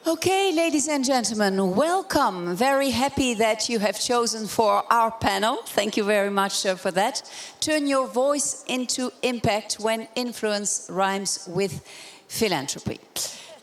Okay, ladies and gentlemen, welcome. Very happy that you have chosen for our panel. Thank you very much for that. Turn your voice into impact when influence rhymes with philanthropy.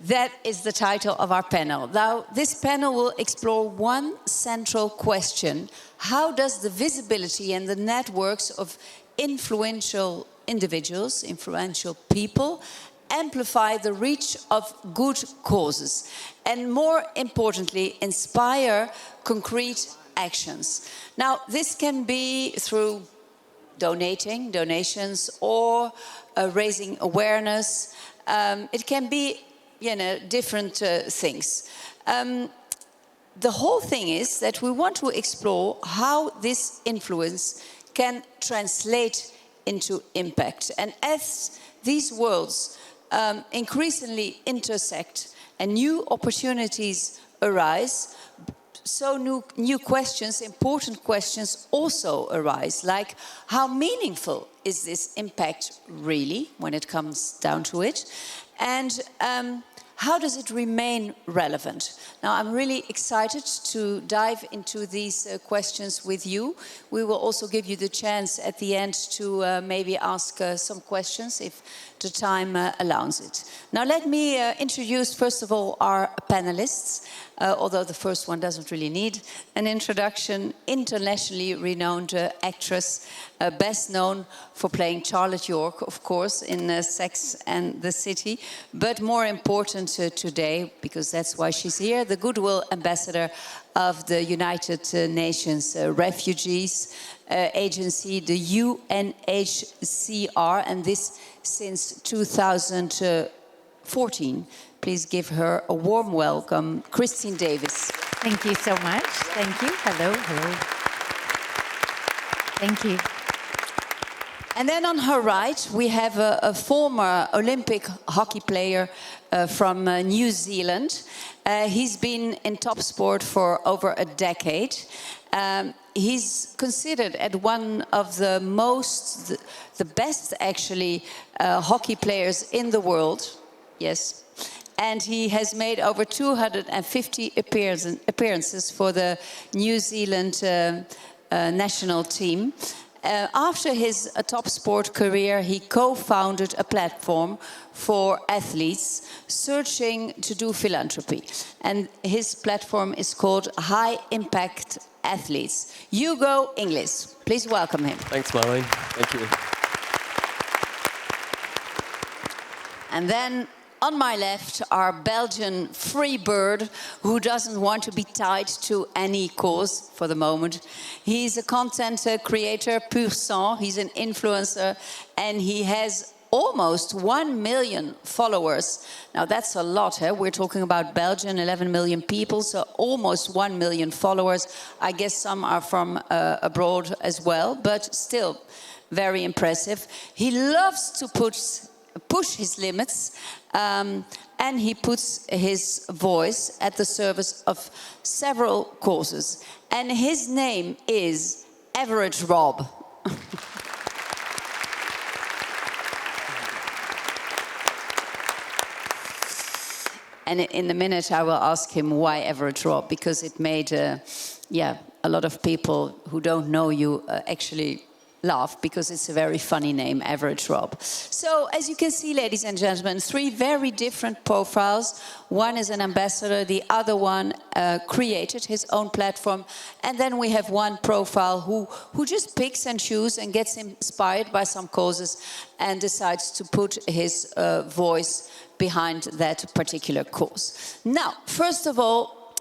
That is the title of our panel. Now, this panel will explore one central question. How does the visibility and the networks of influential individuals, influential people, amplify the reach of good causes, and more importantly, inspire concrete actions? Now, this can be through donations, or raising awareness. It can be, different things. The whole thing is that we want to explore how this influence can translate into impact. And as these worlds increasingly intersect and new opportunities arise, so new questions, important questions also arise, like how meaningful is this impact really when it comes down to it, and how does it remain relevant? Now, I'm really excited to dive into these questions with you. We will also give you the chance at the end to maybe ask some questions if the time allows it. Now, let me introduce, first of all, our panelists, although the first one doesn't really need an introduction. Internationally renowned actress, best known for playing Charlotte York, of course, in Sex and the City, but more important today, because that's why she's here, the Goodwill Ambassador of the United Nations Refugees Agency, the UNHCR, and this since 2014. Please give her a warm welcome, Christine Davis. Thank you so much. Thank you. Hello, hello. Thank you. And then on her right, we have a former Olympic hockey player from New Zealand. He's been in top sport for over a decade. He's considered as one of the best actually, hockey players in the world. Yes. And he has made over 250 appearances for the New Zealand national team. After his top sport career, he co-founded a platform for athletes searching to do philanthropy. And his platform is called High Impact Athletes. Hugo Inglis, please welcome him. Thanks, Marlene. Thank you. And then on my left, our Belgian free bird who doesn't want to be tied to any cause for the moment. He's a content creator, pur sang. He's an influencer, and he has almost 1 million followers. Now, that's a lot. We're talking about Belgium, 11 million people, so almost 1 million followers. I guess some are from abroad as well, but still very impressive. He loves to push his limits, and he puts his voice at the service of several causes. And his name is Average Rob. And in a minute, I will ask him why Average Rob, because it made, a lot of people who don't know you actually laugh, because it's a very funny name, Average Rob. So, as you can see, ladies and gentlemen, three very different profiles. One is an ambassador, the other one created his own platform, and then we have one profile who just picks and chooses and gets inspired by some causes and decides to put his voice behind that particular cause. Now, first of all,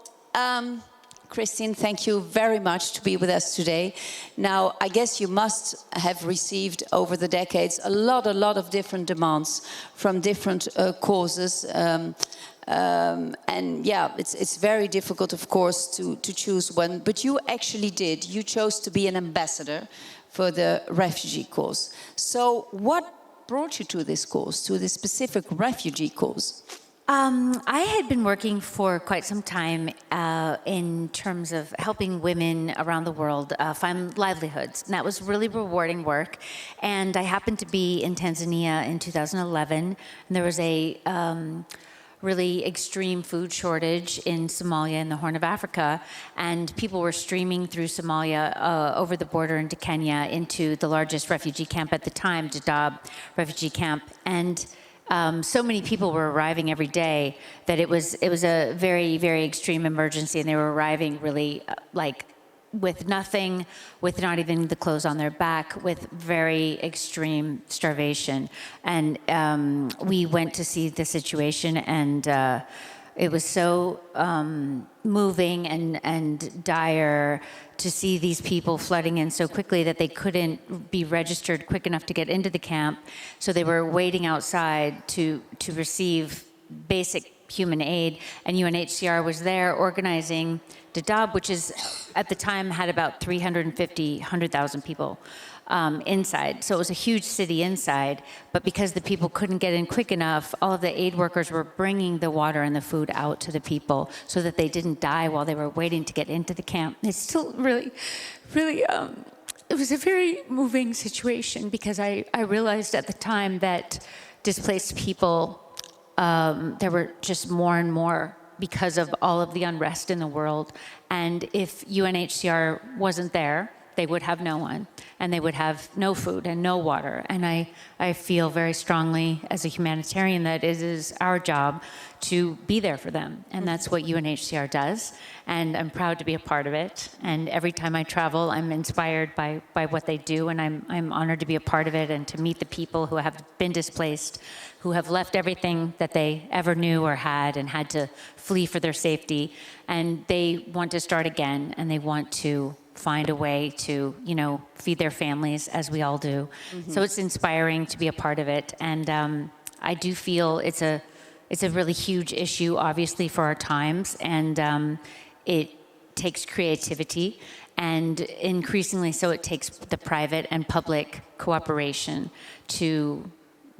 Christine, thank you very much to be with us today. Now, I guess you must have received over the decades a lot of different demands from different causes. And yeah, it's very difficult, of course, to choose one. But you actually did. You chose to be an ambassador for the refugee cause. So what brought you to this cause, to this specific refugee cause? I had been working for quite some time in terms of helping women around the world find livelihoods. And that was really rewarding work. And I happened to be in Tanzania in 2011, and there was a really extreme food shortage in Somalia, in the Horn of Africa, and people were streaming through Somalia over the border into Kenya, into the largest refugee camp at the time, Dadaab refugee camp. And so many people were arriving every day that it was a very, very extreme emergency, and they were arriving really with nothing, with not even the clothes on their back, with very extreme starvation. And we went to see the situation, and it was so moving and dire to see these people flooding in so quickly that they couldn't be registered quick enough to get into the camp. So they were waiting outside to receive basic human aid, and UNHCR was there organizing Dadaab, which is at the time had about 100,000 people inside. So it was a huge city inside, but because the people couldn't get in quick enough, all of the aid workers were bringing the water and the food out to the people so that they didn't die while they were waiting to get into the camp. It's still really, really, it was a very moving situation, because I realized at the time that displaced people, there were just more and more because of all of the unrest in the world. And if UNHCR wasn't there, they would have no one, and they would have no food and no water. And I feel very strongly as a humanitarian that it is our job to be there for them. And that's what UNHCR does. And I'm proud to be a part of it. And every time I travel, I'm inspired by what they do. And I'm honored to be a part of it and to meet the people who have been displaced, who have left everything that they ever knew or had and had to flee for their safety. And they want to start again, and they want to find a way to, feed their families, as we all do. Mm-hmm. So it's inspiring to be a part of it. And I do feel it's a really huge issue, obviously, for our times. And it takes creativity. And increasingly so, it takes the private and public cooperation to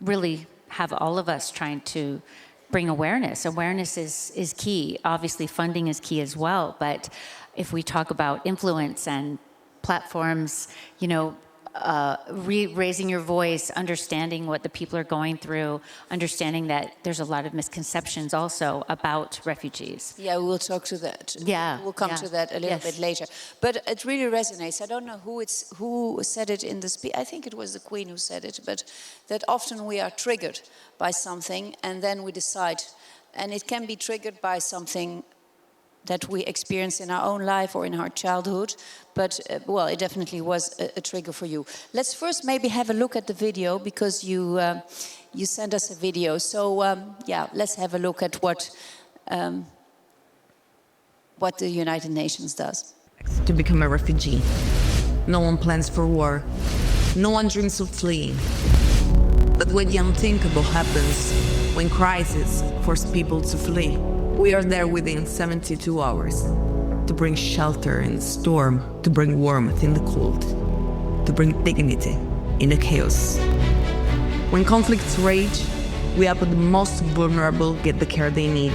really have all of us trying to bring awareness. Awareness is key. Obviously, funding is key as well. But if we talk about influence and platforms, raising your voice, understanding what the people are going through, understanding that there's a lot of misconceptions also about refugees. Yeah, we will talk to that. Yeah, we'll come to that a little bit later. But it really resonates. I don't know who said it in the speech. I think it was the Queen who said it, but that often we are triggered by something, and then we decide, and it can be triggered by something that we experience in our own life or in our childhood, but it definitely was a trigger for you. Let's first maybe have a look at the video, because you sent us a video. So let's have a look at what the United Nations does. To become a refugee, no one plans for war, no one dreams of fleeing. But when the unthinkable happens, when crises force people to flee, we are there within 72 hours to bring shelter in the storm, to bring warmth in the cold, to bring dignity in the chaos. When conflicts rage, we help the most vulnerable get the care they need.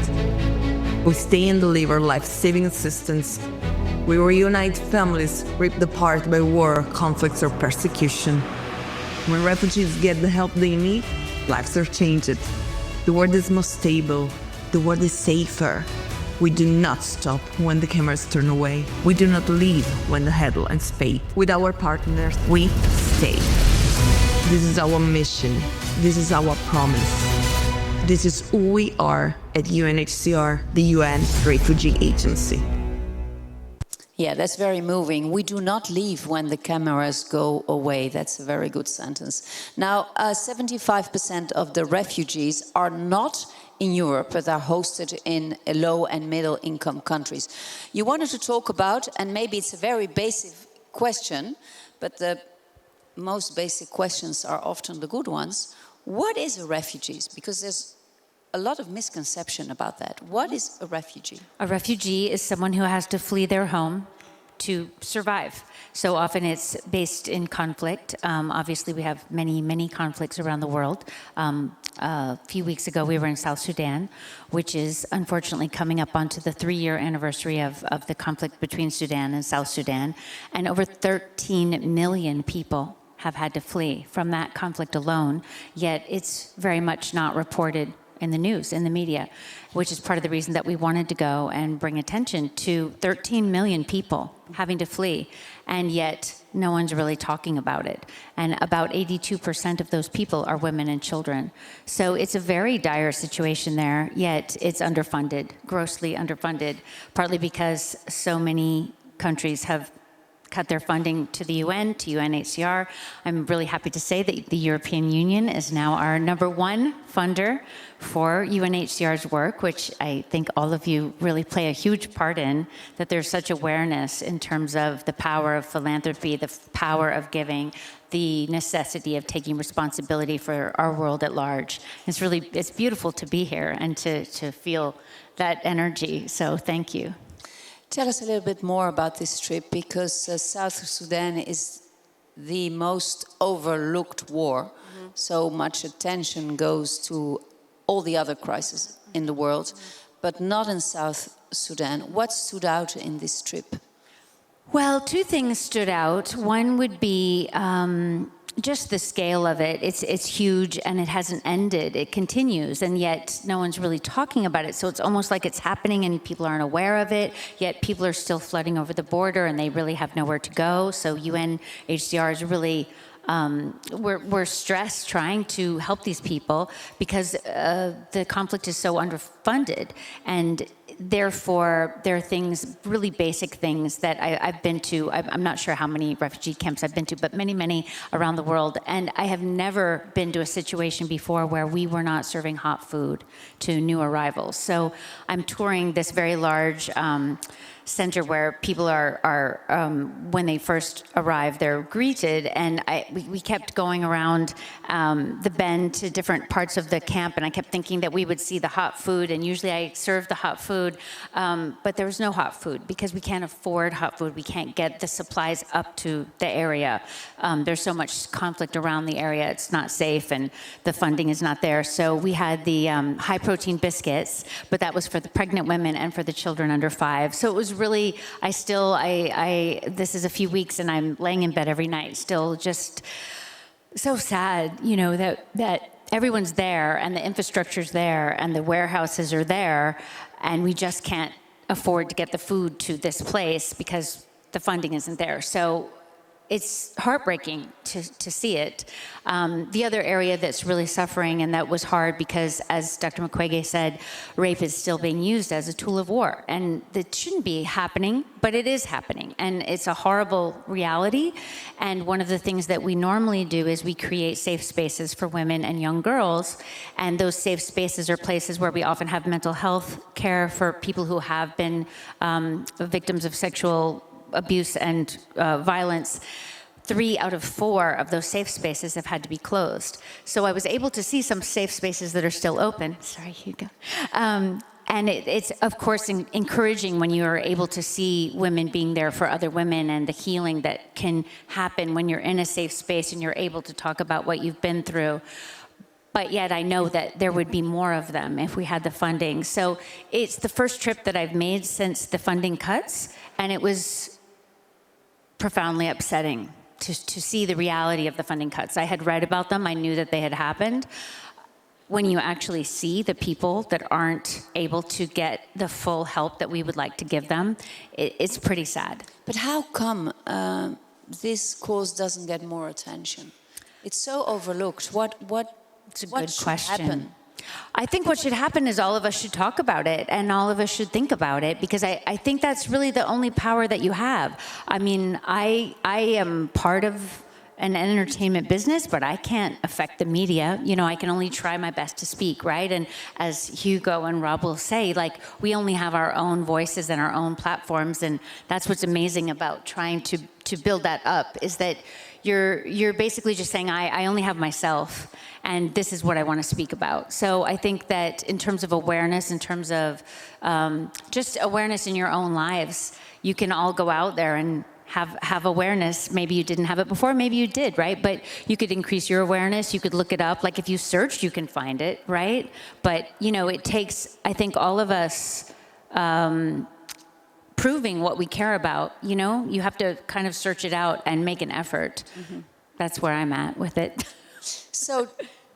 We stay and deliver life-saving assistance. We reunite families ripped apart by war, conflicts, or persecution. When refugees get the help they need, lives are changed. The world is more stable. The world is safer. We do not stop when the cameras turn away. We do not leave when the headlines fade. With our partners, we stay. This is our mission. This is our promise. This is who we are at UNHCR, the UN Refugee Agency. Yeah, that's very moving. We do not leave when the cameras go away. That's a very good sentence. Now, 75% of the refugees are not in Europe, but are hosted in low and middle income countries. You wanted to talk about, and maybe it's a very basic question, but the most basic questions are often the good ones. What is a refugee? Because there's a lot of misconception about that. What is a refugee? A refugee is someone who has to flee their home to survive. So often it's based in conflict. Obviously, we have many, many conflicts around the world. A few weeks ago, we were in South Sudan, which is unfortunately coming up onto the 3-year anniversary of the conflict between Sudan and South Sudan. And over 13 million people have had to flee from that conflict alone, yet it's very much not reported in the news, in the media, which is part of the reason that we wanted to go and bring attention to 13 million people having to flee, and yet no one's really talking about it. And about 82% of those people are women and children. So it's a very dire situation there, yet it's underfunded, grossly underfunded, partly because so many countries have cut their funding to the UN, to UNHCR. I'm really happy to say that the European Union is now our #1 funder for UNHCR's work, which I think all of you really play a huge part in, that there's such awareness in terms of the power of philanthropy, the power of giving, the necessity of taking responsibility for our world at large. It's beautiful to be here and to feel that energy, so thank you. Tell us a little bit more about this trip, because South Sudan is the most overlooked war. So much attention goes to all the other crises in the world, but not in South Sudan. What stood out in this trip? Well, 2 things stood out. One would be just the scale of it. It's huge, and it hasn't ended. It continues, and yet no one's really talking about it. So it's almost like it's happening and people aren't aware of it, yet people are still flooding over the border and they really have nowhere to go. So UNHCR is really, we're stressed trying to help these people because the conflict is so underfunded. And therefore, there are things, really basic things that I've been to. I'm not sure how many refugee camps I've been to, but many, many around the world. And I have never been to a situation before where we were not serving hot food to new arrivals. So I'm touring this very large center where people are when they first arrive, they're greeted. And we kept going around the bend to different parts of the camp, and I kept thinking that we would see the hot food, and usually I serve the hot food, but there was no hot food because we can't afford hot food. We can't get the supplies up to the area. There's so much conflict around the area, it's not safe, and the funding is not there. So we had the high-protein biscuits, but that was for the pregnant women and for the children under 5. So it was really, this is a few weeks and I'm laying in bed every night still just so sad, that everyone's there and the infrastructure's there and the warehouses are there, and we just can't afford to get the food to this place because the funding isn't there. So it's heartbreaking to see it. The other area that's really suffering, and that was hard because, as Dr. Mukwege said, rape is still being used as a tool of war. And it shouldn't be happening, but it is happening. And it's a horrible reality. And one of the things that we normally do is we create safe spaces for women and young girls. And those safe spaces are places where we often have mental health care for people who have been victims of sexual abuse and violence. 3 out of 4 of those safe spaces have had to be closed. So I was able to see some safe spaces that are still open. Sorry, Hugo. And it's, of course, encouraging when you are able to see women being there for other women and the healing that can happen when you're in a safe space and you're able to talk about what you've been through. But yet I know that there would be more of them if we had the funding. So it's the first trip that I've made since the funding cuts, and it was profoundly upsetting to see the reality of the funding cuts. I had read about them, I knew that they had happened. When you actually see the people that aren't able to get the full help that we would like to give them, it's pretty sad. But how come this cause doesn't get more attention? It's so overlooked. It's a good question. Happen? I think what should happen is all of us should talk about it and all of us should think about it, because I think that's really the only power that you have. I mean, I am part of an entertainment business, but I can't affect the media. I can only try my best to speak, right? And as Hugo and Rob will say, we only have our own voices and our own platforms, and that's what's amazing about trying to build that up, is that you're basically just saying, I only have myself, and this is what I want to speak about. So I think that in terms of awareness, in terms of just awareness in your own lives, you can all go out there and have awareness. Maybe you didn't have it before, maybe you did, right? But you could increase your awareness, you could look it up. Like if you searched, you can find it, right? But, it takes, I think, all of us proving what we care about, You have to kind of search it out and make an effort. Mm-hmm. That's where I'm at with it. So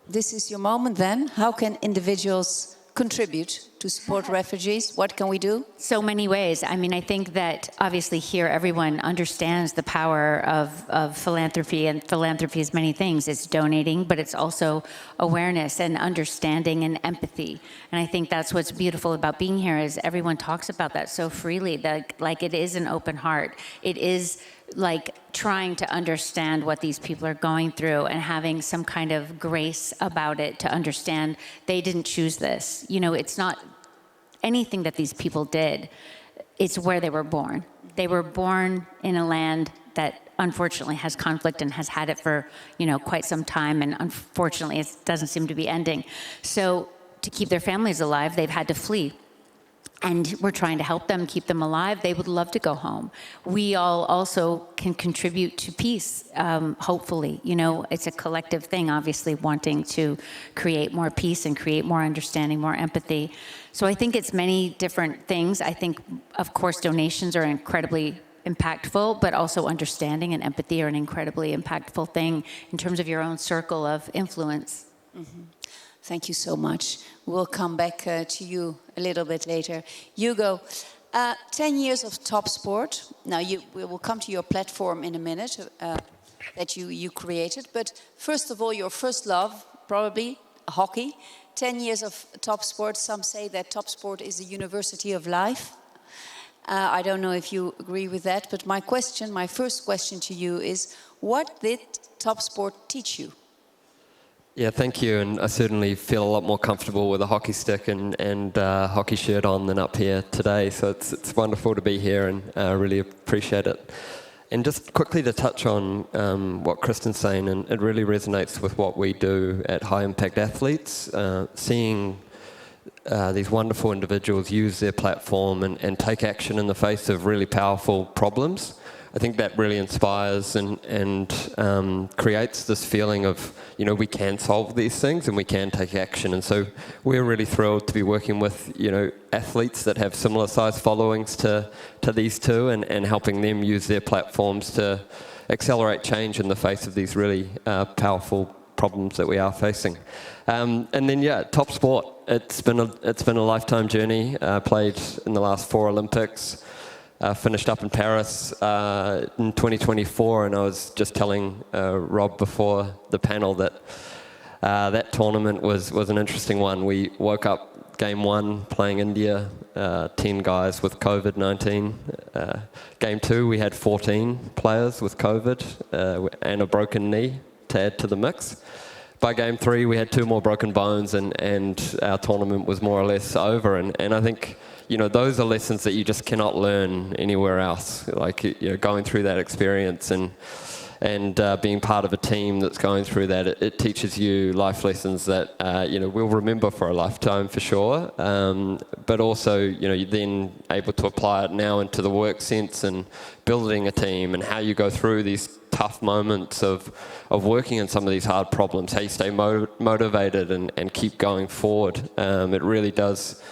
this is your moment then. How can individuals contribute to support refugees? What can we do? So many ways. I mean, I think that obviously here everyone understands the power of philanthropy, and philanthropy is many things. It's donating, but it's also awareness and understanding and empathy. And I think that's what's beautiful about being here is everyone talks about that so freely, that like it is an open heart. It is like trying to understand what these people are going through and having some kind of grace about it to understand they didn't choose this. It's not anything that these people did. It's where they were born. They were born in a land that unfortunately has conflict and has had it for, quite some time. And unfortunately, it doesn't seem to be ending. So to keep their families alive, they've had to flee. And we're trying to help them, keep them alive. They would love to go home. We all also can contribute to peace, hopefully. It's a collective thing, obviously, wanting to create more peace and create more understanding, more empathy. So I think it's many different things. I think, of course, donations are incredibly impactful, but also understanding and empathy are an incredibly impactful thing in terms of your own circle of influence. Mm-hmm. Thank you so much. We'll come back to you a little bit later. Hugo, 10 years of top sport. Now, we will come to your platform in a minute that you created. But first of all, your first love, probably hockey. 10 years of top sport. Some say that top sport is the university of life. I don't know if you agree with that. But my first question to you is, what did top sport teach you? Yeah, thank you. And I certainly feel a lot more comfortable with a hockey stick and hockey shirt on than up here today. So it's wonderful to be here, and I really appreciate it. And just quickly to touch on what Kristen's saying, and it really resonates with what we do at High Impact Athletes, seeing these wonderful individuals use their platform and take action in the face of really powerful problems. I think that really inspires and creates this feeling of, we can solve these things and we can take action. And so we're really thrilled to be working with, athletes that have similar size followings to these two and helping them use their platforms to accelerate change in the face of these really powerful problems that we are facing. And then, top sport. It's been a lifetime journey. Played in the last 4 Olympics. Finished up in Paris in 2024, and I was just telling Rob before the panel that that tournament was an interesting one. We woke up game 1 playing India, 10 guys with COVID-19. Game 2 we had 14 players with COVID and a broken knee to add to the mix. By game 3 we had 2 more broken bones, and our tournament was more or less over. And I think, those are lessons that you just cannot learn anywhere else. Like, going through that experience and being part of a team that's going through that, it teaches you life lessons that, we'll remember for a lifetime for sure. But also, you're then able to apply it now into the work sense and building a team and how you go through these tough moments of working on some of these hard problems, how you stay motivated and keep going forward. It really does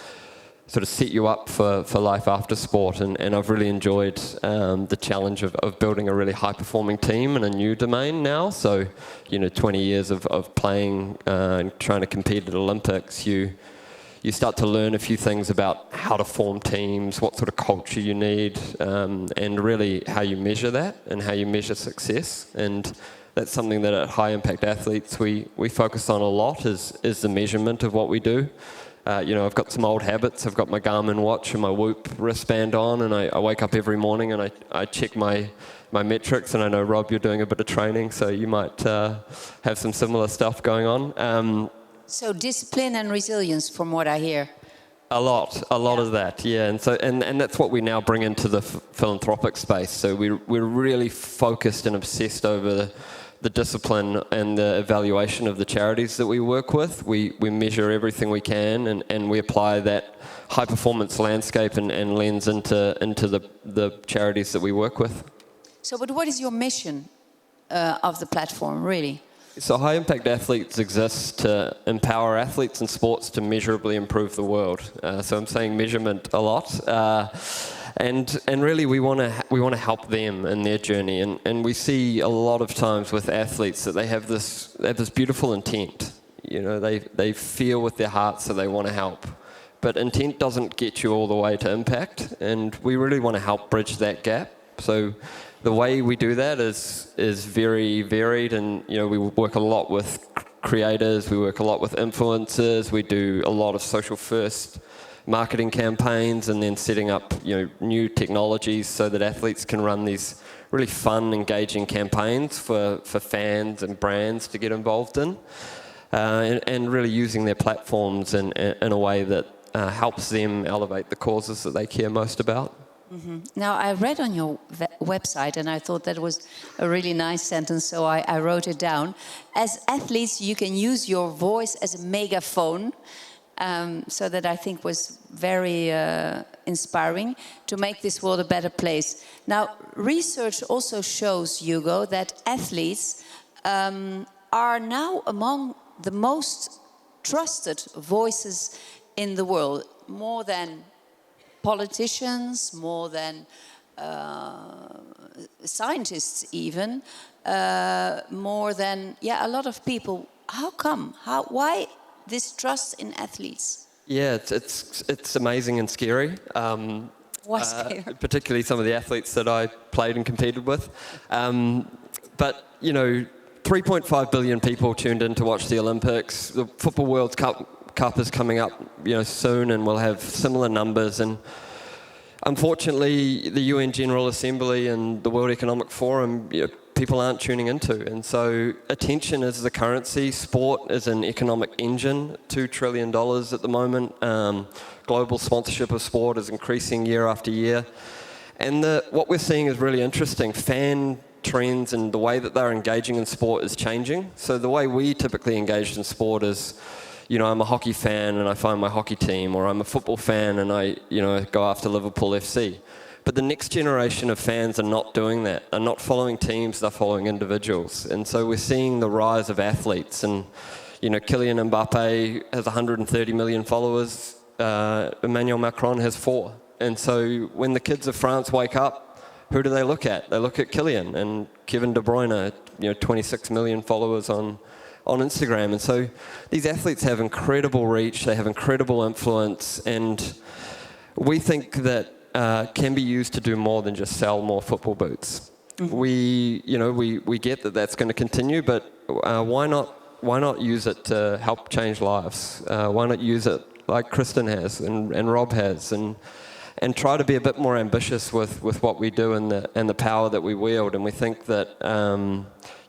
sort of set you up for life after sport, and I've really enjoyed the challenge of building a really high-performing team in a new domain now. So, 20 years of playing and trying to compete at Olympics, you start to learn a few things about how to form teams, what sort of culture you need, and really how you measure that and how you measure success. And that's something that at High Impact Athletes we focus on a lot is the measurement of what we do. I've got some old habits. I've got my Garmin watch and my Whoop wristband on, and I wake up every morning and I check my metrics. And I know, Rob, you're doing a bit of training, so you might have some similar stuff going on. So discipline and resilience, from what I hear. A lot of that, yeah. And so and that's what we now bring into the philanthropic space. So we're really focused and obsessed over the discipline and the evaluation of the charities that we work with. We measure everything we can, and we apply that high-performance landscape and lens into the charities that we work with. So, but what is your mission of the platform, really? So High Impact Athletes exists to empower athletes and sports to measurably improve the world. So I'm saying measurement a lot. And really we want to help them in their journey. And we see a lot of times with athletes that they have this beautiful intent. You know, they feel with their hearts that they want to help. But intent doesn't get you all the way to impact, and we really want to help bridge that gap. So the way we do that is very varied, and you know, we work a lot with creators, we work a lot with influencers, we do a lot of social first marketing campaigns, and then setting up, you know, new technologies so that athletes can run these really fun, engaging campaigns for fans and brands to get involved in, and really using their platforms in a way that helps them elevate the causes that they care most about. Mm-hmm. Now, I read on your website, and I thought that was a really nice sentence, so I wrote it down. As athletes, you can use your voice as a megaphone, so that I think was very inspiring to make this world a better place. Now, research also shows, Hugo, that athletes are now among the most trusted voices in the world, more than politicians, more than scientists even, more than, a lot of people. How come? Why this trust in athletes? Yeah, it's amazing and scary. Why scary? Particularly some of the athletes that I played and competed with. But, you know, 3.5 billion people tuned in to watch the Olympics. The Football World Cup is coming up, you know, soon, and we'll have similar numbers. And unfortunately, the UN General Assembly and the World Economic Forum, you know, people aren't tuning into. And so attention is the currency. Sport is an economic engine, $2 trillion at the moment. Global sponsorship of sport is increasing year after year. And what we're seeing is really interesting. Fan trends and the way that they're engaging in sport is changing. So the way we typically engage in sport is, you know, I'm a hockey fan and I find my hockey team, or I'm a football fan and I, you know, go after Liverpool FC. But the next generation of fans are not doing that. They're not following teams, they're following individuals. And so we're seeing the rise of athletes. And, you know, Kylian Mbappe has 130 million followers. Emmanuel Macron has 4. And so when the kids of France wake up, who do they look at? They look at Kylian and Kevin De Bruyne, you know, 26 million followers on Instagram. And so these athletes have incredible reach, they have incredible influence, and we think that can be used to do more than just sell more football boots. Mm-hmm. We get that that's going to continue, but why not use it to help change lives? Why not use it like Kristen has and Rob has, and try to be a bit more ambitious with what we do and the power that we wield? And we think that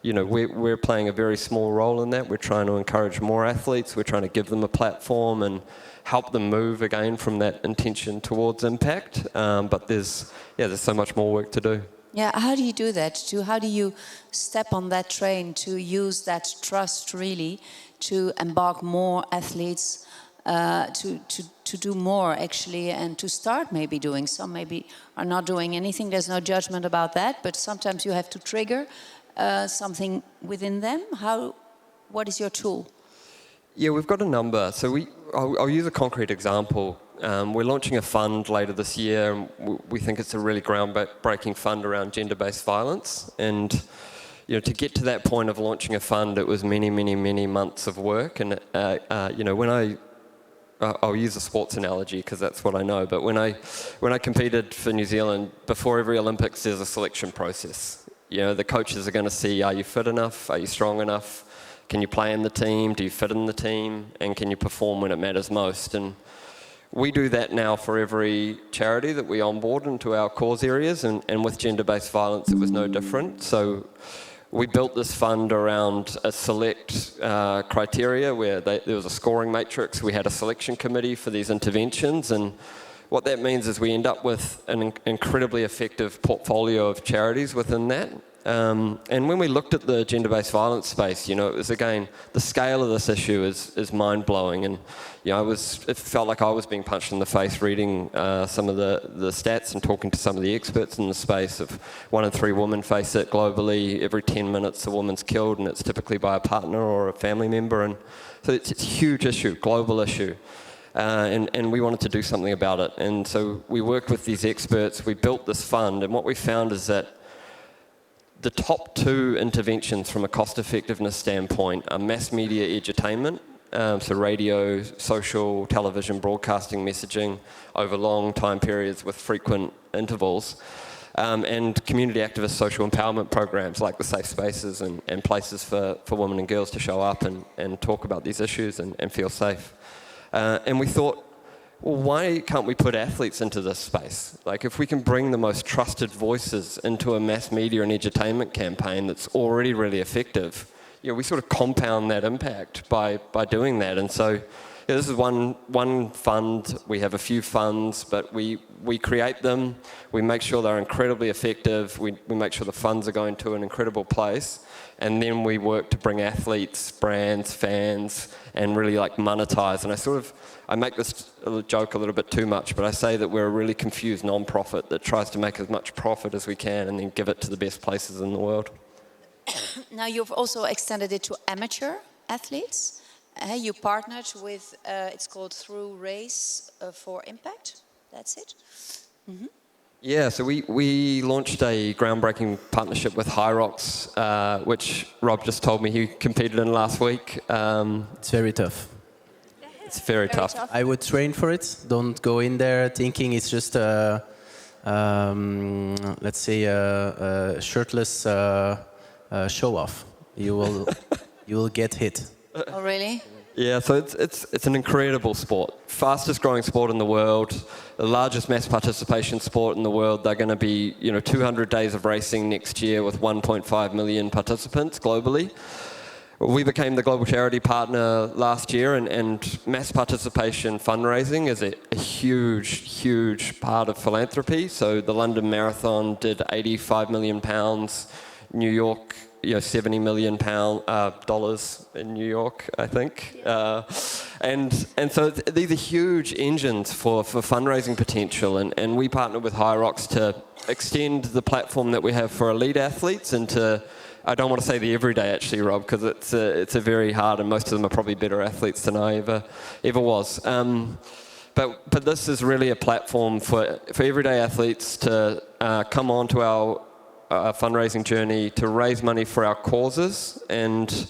you know, we're playing a very small role in that. We're trying to encourage more athletes. We're trying to give them a platform and help them move again from that intention towards impact. But there's so much more work to do. Yeah, how do you do that? How do you step on that train to use that trust really to embark more athletes, to do more actually, and to start maybe doing? Some maybe are not doing anything. There's no judgment about that, but sometimes you have to trigger something within them. What is your tool? Yeah, we've got a number. So I'll use a concrete example. We're launching a fund later this year, and we think it's a really groundbreaking fund around gender-based violence. And you know, to get to that point of launching a fund, it was many, many, many months of work. And you know, I'll use a sports analogy because that's what I know. But when I competed for New Zealand, before every Olympics, there's a selection process. You know, the coaches are going to see, are you fit enough? Are you strong enough? Can you play in the team? Do you fit in the team? And can you perform when it matters most? And we do that now for every charity that we onboard into our cause areas. And with gender-based violence, it was no different. So we built this fund around a select criteria where there was a scoring matrix. We had a selection committee for these interventions. And what that means is we end up with an incredibly effective portfolio of charities within that. And when we looked at the gender-based violence space, it was, again, the scale of this issue is mind-blowing. And it felt like I was being punched in the face reading some of the stats and talking to some of the experts in the space of 1 in 3 women face it globally. Every 10 minutes a woman's killed, and it's typically by a partner or a family member. And so it's a huge issue, global issue. And we wanted to do something about it. And so we worked with these experts, we built this fund, and what we found is that the top 2 interventions from a cost-effectiveness standpoint are mass media edutainment, so radio, social, television, broadcasting, messaging over long time periods with frequent intervals, and community activist social empowerment programs like the safe spaces and places for women and girls to show up and talk about these issues and feel safe. And we thought, well, why can't we put athletes into this space? Like, if we can bring the most trusted voices into a mass media and edutainment campaign that's already really effective, we sort of compound that impact by doing that. And so this is one fund. We have a few funds, but we create them. We make sure they're incredibly effective. We make sure the funds are going to an incredible place. And then we work to bring athletes, brands, fans, and really monetize. And I make this joke a little bit too much, but I say that we're a really confused non-profit that tries to make as much profit as we can and then give it to the best places in the world. Now, you've also extended it to amateur athletes. You partnered with, it's called Through Race for Impact. That's it? Mm-hmm. Yeah, so we launched a groundbreaking partnership with Hyrox, which Rob just told me he competed in last week. It's very tough. It's very tough. I would train for it. Don't go in there thinking it's just let's say a shirtless show-off. You will get hit. Oh, really? Yeah, so it's an incredible sport. Fastest growing sport in the world, the largest mass participation sport in the world. They're going to be 200 days of racing next year with 1.5 million participants globally. We became the global charity partner last year, and mass participation fundraising is a huge part of philanthropy. So the London Marathon did £85 million, New York, $70 million dollars in New York, I think. And so these are huge engines for fundraising potential, and we partnered with Hyrox to extend the platform that we have for elite athletes into, I don't want to say the everyday actually, Rob, because it's a very hard, and most of them are probably better athletes than I ever was. But this is really a platform for everyday athletes to come on to our fundraising journey to raise money for our causes, and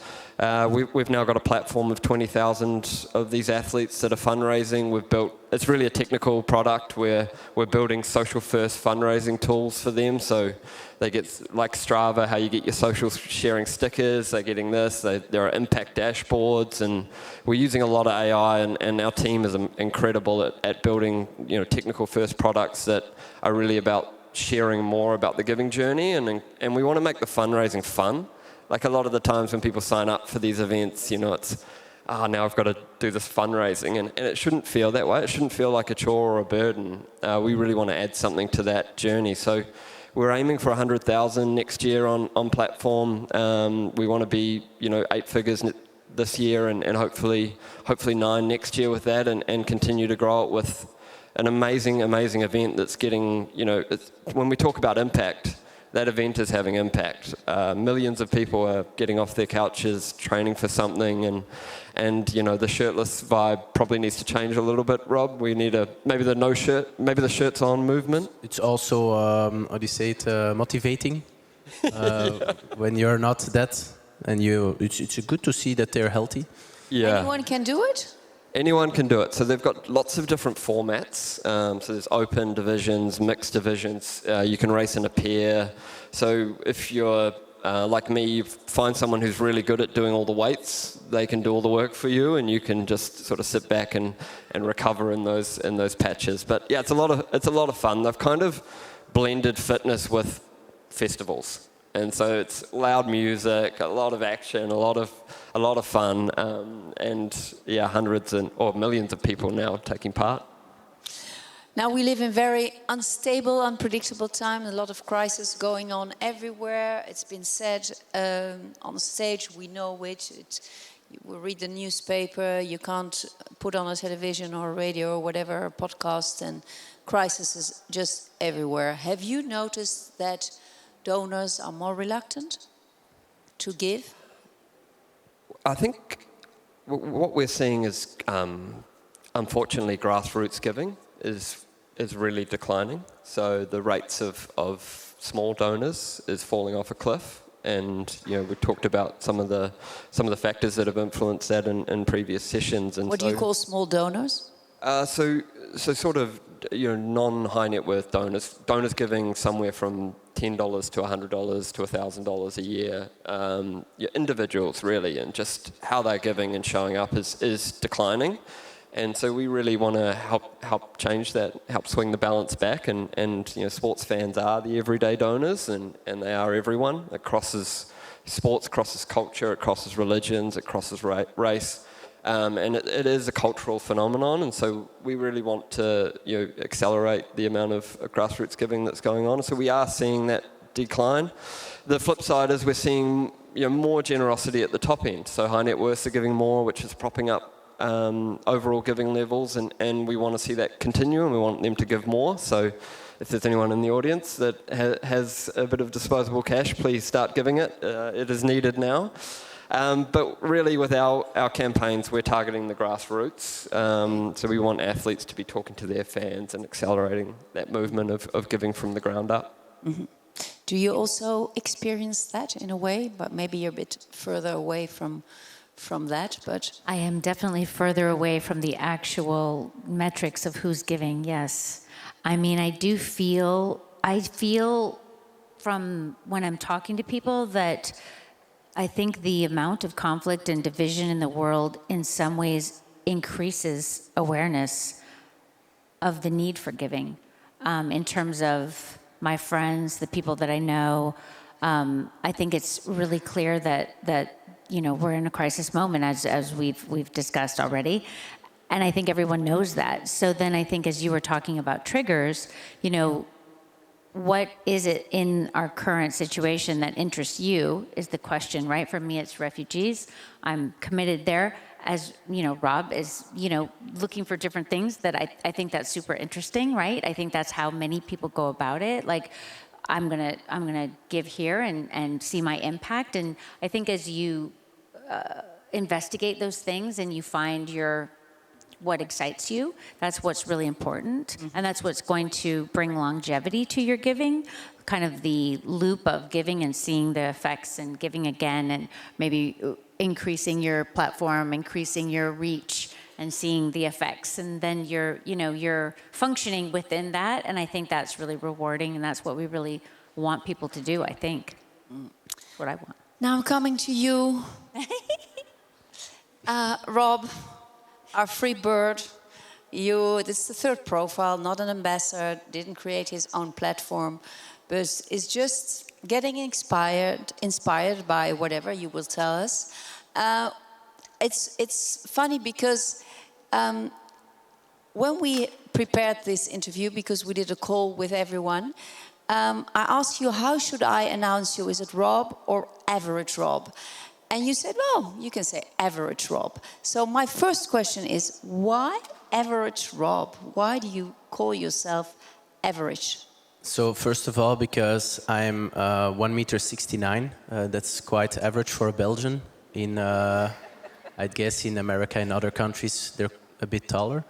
we've now got a platform of 20,000 of these athletes that are fundraising. We've built, it's really a technical product where we're building social first fundraising tools for them, so they get, like Strava, how you get your social sharing stickers, they're getting this, there are impact dashboards, and we're using a lot of AI, and our team is incredible at building technical first products that are really about sharing more about the giving journey, and we want to make the fundraising fun. Like, a lot of the times when people sign up for these events, it's, now I've got to do this fundraising, and it shouldn't feel that way. It shouldn't feel like a chore or a burden. We really want to add something to that journey. So we're aiming for 100,000 next year on platform. We want to be 8 figures this year, and hopefully 9 next year with that, and continue to grow it with an amazing event that's getting, when we talk about impact, that event is having impact. Millions of people are getting off their couches, training for something, and the shirtless vibe probably needs to change a little bit, Rob. We need maybe the shirts on movement. It's also, how do you say it, motivating. When you're not that, and it's good to see that they're healthy. Yeah. Anyone can do it? Anyone can do it. So they've got lots of different formats. So there's open divisions, mixed divisions. You can race in a pair. So if you're like me, you find someone who's really good at doing all the weights. They can do all the work for you, and you can just sort of sit back and recover in those patches. But yeah, it's a lot of fun. They've kind of blended fitness with festivals. And so it's loud music, a lot of action, a lot of fun, and yeah, hundreds or millions of people now taking part. Now we live in very unstable, unpredictable time. A lot of crisis going on everywhere. It's been said on the stage. We know it. You read the newspaper. You can't put on a television or radio or whatever, a podcast, and crisis is just everywhere. Have you noticed that donors are more reluctant to give? I think what we're seeing is, unfortunately, grassroots giving is really declining. So the rates of small donors is falling off a cliff. And we talked about some of the factors that have influenced that in previous sessions. And what do you call small donors? So sort of non-high net worth donors giving somewhere from $10 to $100 to $1,000 a year. Individuals really, and just how they're giving and showing up is declining. And so we really want to help change that, help swing the balance back. And sports fans are the everyday donors, and they are everyone. It crosses sports, crosses culture, it crosses religions, it crosses race. And it is a cultural phenomenon, and so we really want to accelerate the amount of grassroots giving that's going on. So we are seeing that decline. The flip side is we're seeing more generosity at the top end. So high net worths are giving more, which is propping up overall giving levels, and we want to see that continue, and we want them to give more. So if there's anyone in the audience that has a bit of disposable cash, please start giving it. It is needed now. But really with our campaigns, we're targeting the grassroots. So we want athletes to be talking to their fans and accelerating that movement of giving from the ground up. Mm-hmm. Do you also experience that in a way, but maybe you're a bit further away from that? But I am definitely further away from the actual metrics of who's giving, yes. I mean, I feel from when I'm talking to people that I think the amount of conflict and division in the world in some ways increases awareness of the need for giving. In terms of my friends, the people that I know, I think it's really clear that we're in a crisis moment, as we've discussed already, and I think everyone knows that. So then I think, as you were talking about triggers, what is it in our current situation that interests you is the question, right? For me, it's refugees. I'm committed there. As Rob is looking for different things that I think that's super interesting, right? I think that's how many people go about it. Like, I'm gonna give here and see my impact. And I think as you investigate those things and you find what excites you, that's what's really important. Mm-hmm. And that's what's going to bring longevity to your giving, kind of the loop of giving and seeing the effects and giving again, and maybe increasing your platform, increasing your reach, and seeing the effects. And then you're functioning within that. And I think that's really rewarding, and that's what we really want people to do, I think. That's what I want. Now I'm coming to you. Rob, our free bird. This is the third profile, not an ambassador, didn't create his own platform, but is just getting inspired by whatever you will tell us. It's funny because when we prepared this interview, because we did a call with everyone, I asked you, how should I announce you? Is it Rob or Average Rob? And you said, well, you can say Average Rob. So my first question is, why Average Rob? Why do you call yourself average? So first of all, because I'm 1.69 m. That's quite average for a Belgian. I'd guess in America and other countries, they're a bit taller.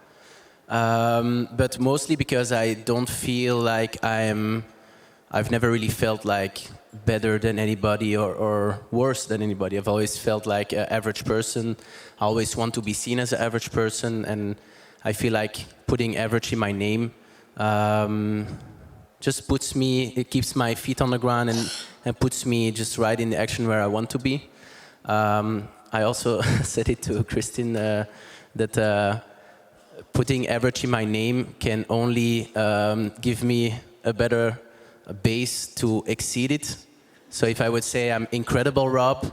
But mostly because I don't feel like I've never really felt like better than anybody or worse than anybody. I've always felt like an average person. I always want to be seen as an average person, and I feel like putting average in my name just it keeps my feet on the ground and puts me just right in the action where I want to be. I also said it to Christine that putting average in my name can only give me a better base to exceed it. So if I would say I'm incredible Rob,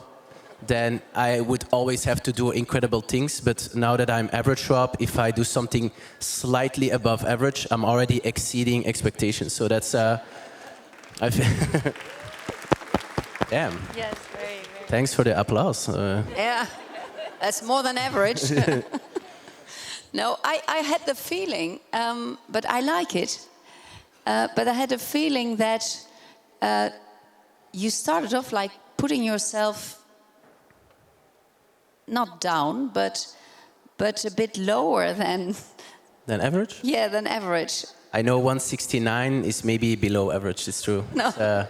then I would always have to do incredible things. But now that I'm average Rob, if I do something slightly above average, I'm already exceeding expectations. So that's, I feel damn. Yes, very, very. Thanks for the applause. Yeah, that's more than average. No, I had the feeling, but I like it. But I had a feeling that you started off like putting yourself not down, but a bit lower than average? Yeah, than average. I know 169 is maybe below average. It's true. No.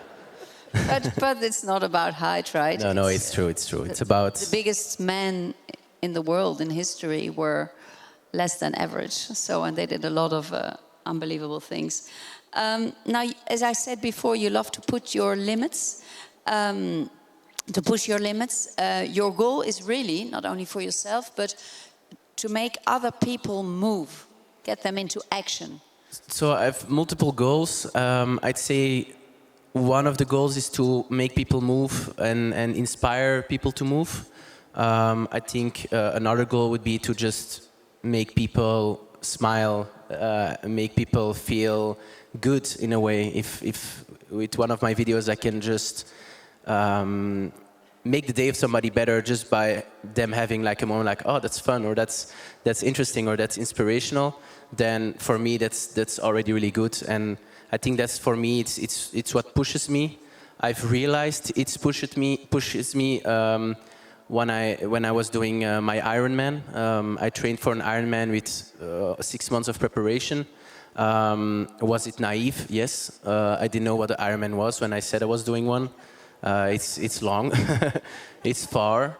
It's, But it's not about height, right? no, it's true. It's true. It's about the biggest men in the world in history were less than average. So, and they did a lot of unbelievable things. Now, as I said before, you love to put your limits, to push your limits. Your goal is really not only for yourself, but to make other people move, get them into action. So I have multiple goals. I'd say one of the goals is to make people move and inspire people to move. I think another goal would be to just make people smile, make people feel good in a way. If with one of my videos I can just make the day of somebody better just by them having like a moment like, oh, that's fun, or that's interesting, or that's inspirational, then for me that's already really good. And I think that's, for me, it's what pushes me. I've realized it pushes me when I was doing my Ironman. I trained for an Ironman with 6 months of preparation. Was it naive? Yes. I didn't know what the Ironman was when I said I was doing one. It's long, it's far,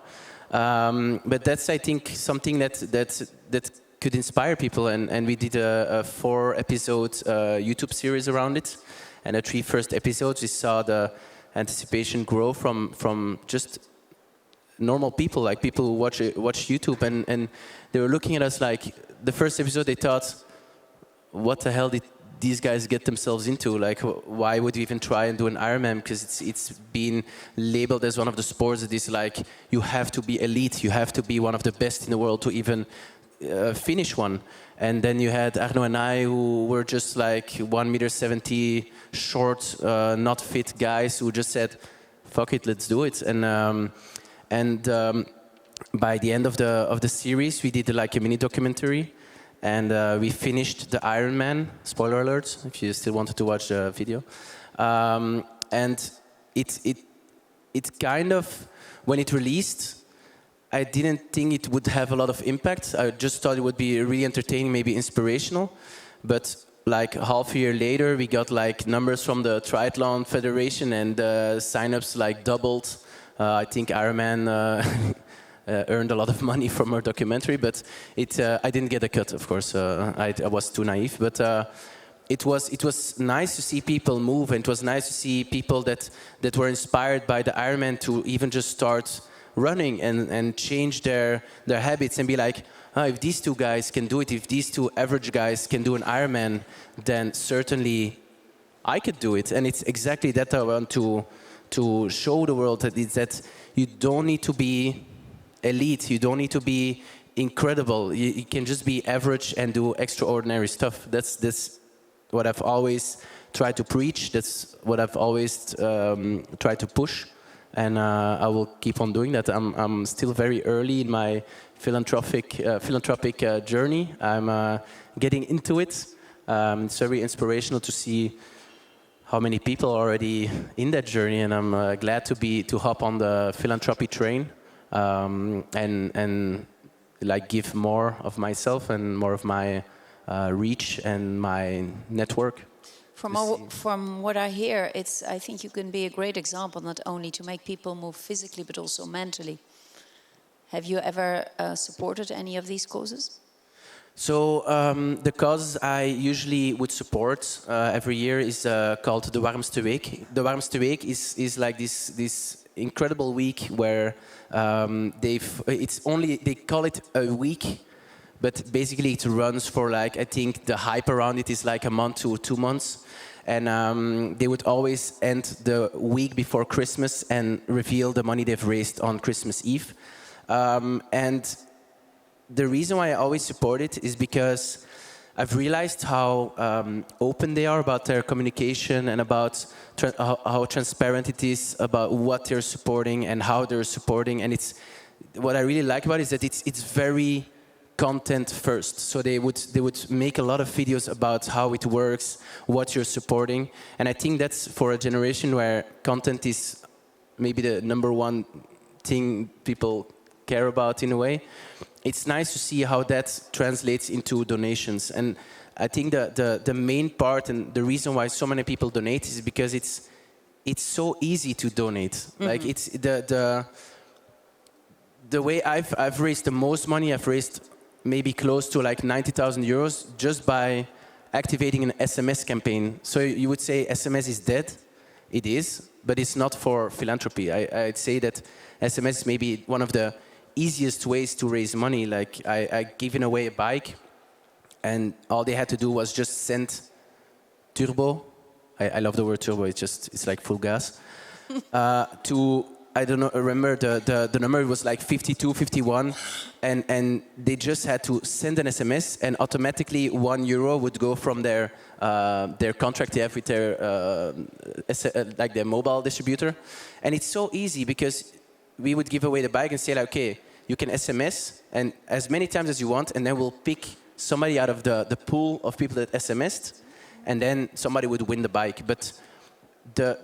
but that's, I think, something that could inspire people. And we did a 4-episode YouTube series around it. And the 3 first episodes, we saw the anticipation grow from just normal people, like people who watch YouTube, and they were looking at us like, the first episode they thought, what the hell did these guys get themselves into? Like, why would you even try and do an Ironman? Because it's been labeled as one of the sports that is like, you have to be elite, you have to be one of the best in the world to even finish one. And then you had Arno and I, who were just like 1.70 m short, not fit guys who just said, fuck it, let's do it. And by the end of the series, we did like a mini documentary. And we finished the Ironman, spoiler alert, if you still wanted to watch the video. And it kind of, when it released, I didn't think it would have a lot of impact. I just thought it would be really entertaining, maybe inspirational. But like half a year later, we got like numbers from the Triathlon Federation, and signups like doubled. I think Ironman earned a lot of money from our documentary, but I didn't get a cut, of course. I was too naive, but it was nice to see people move, and it was nice to see people that were inspired by the Ironman to even just start running and change their habits and be like, oh, if these 2 guys can do it, if these 2 average guys can do an Ironman, then certainly I could do it. And it's exactly that I want to show the world, that you don't need to be elite, you don't need to be incredible. You can just be average and do extraordinary stuff. That's what I've always tried to preach. That's what I've always tried to push, and I will keep on doing that. I'm still very early in my philanthropic journey. I'm getting into it. It's very inspirational to see how many people are already in that journey, and I'm glad to hop on the philanthropy train. And like give more of myself and more of my reach and my network. From what I hear, I think you can be a great example, not only to make people move physically, but also mentally. Have you ever supported any of these causes? So the cause I usually would support every year is called the Warmste Week. The Warmste Week is like this incredible week where they call it a week, but basically it runs for like, I think the hype around it is like a month to 2 months. And they would always end the week before Christmas and reveal the money they've raised on Christmas Eve. And the reason why I always support it is because I've realized how open they are about their communication and about how transparent it is about what they're supporting and how they're supporting. And it's what I really like about it is that it's very content first. So they would make a lot of videos about how it works, what you're supporting. And I think that's for a generation where content is maybe the number one thing people care about in a way. It's nice to see how that translates into donations. And I think the main part and the reason why so many people donate is because it's so easy to donate. Mm-hmm. Like it's the way I've raised the most money, I've raised maybe close to like 90,000 euros just by activating an SMS campaign. So you would say SMS is dead. It is, but it's not for philanthropy. I'd say that SMS is maybe one of the easiest ways to raise money. Like I given away a bike, and all they had to do was just send turbo. I love the word turbo. It's like full gas to. I don't know. Remember the number was like 52, 51, and they just had to send an SMS, and automatically €1 would go from their contract they have with their like their mobile distributor, and it's so easy because we would give away the bike and say like, okay, you can SMS and as many times as you want, and then we'll pick somebody out of the pool of people that SMS'd, and then somebody would win the bike. But the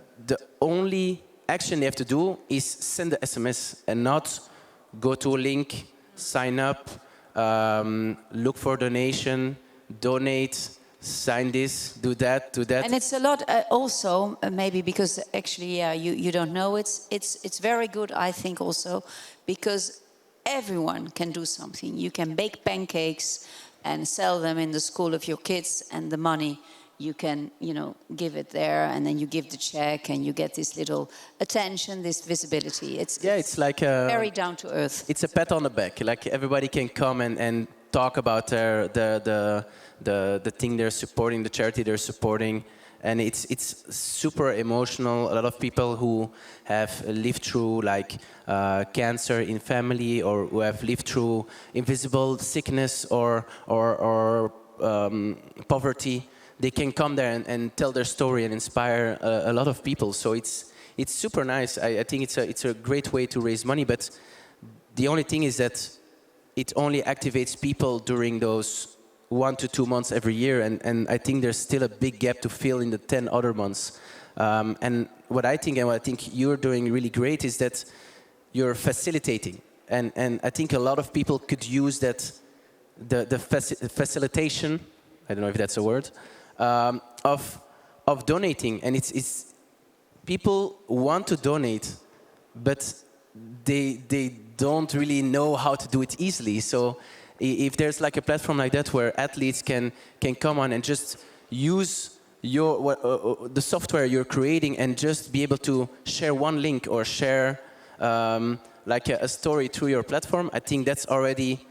only action they have to do is send the SMS and not go to a link, sign up, look for donation, donate, sign this, do that. And it's a lot also, maybe because actually, yeah, you don't know. It's very good, I think, also because everyone can do something. You can bake pancakes and sell them in the school of your kids, and the money you can, give it there, and then you give the check, and you get this little attention, this visibility. It's like very down to earth. It's a pat on the back. Like everybody can come and talk about the thing they're supporting, the charity they're supporting, and it's super emotional. A lot of people who have lived through like cancer in family, or who have lived through invisible sickness or poverty, they can come there and tell their story and inspire a lot of people. So it's super nice. I think it's a great way to raise money. But the only thing is that it only activates people during those 1 to 2 months every year, and I think there's still a big gap to fill in the 10 other months. And what I think you're doing really great is that you're facilitating, and I think a lot of people could use that the facilitation. I don't know if that's a word. Of donating, and it's people want to donate, but they don't really know how to do it easily. So if there's like a platform like that where athletes can come on and just use the software you're creating and just be able to share one link or share like a story through your platform, I think that's already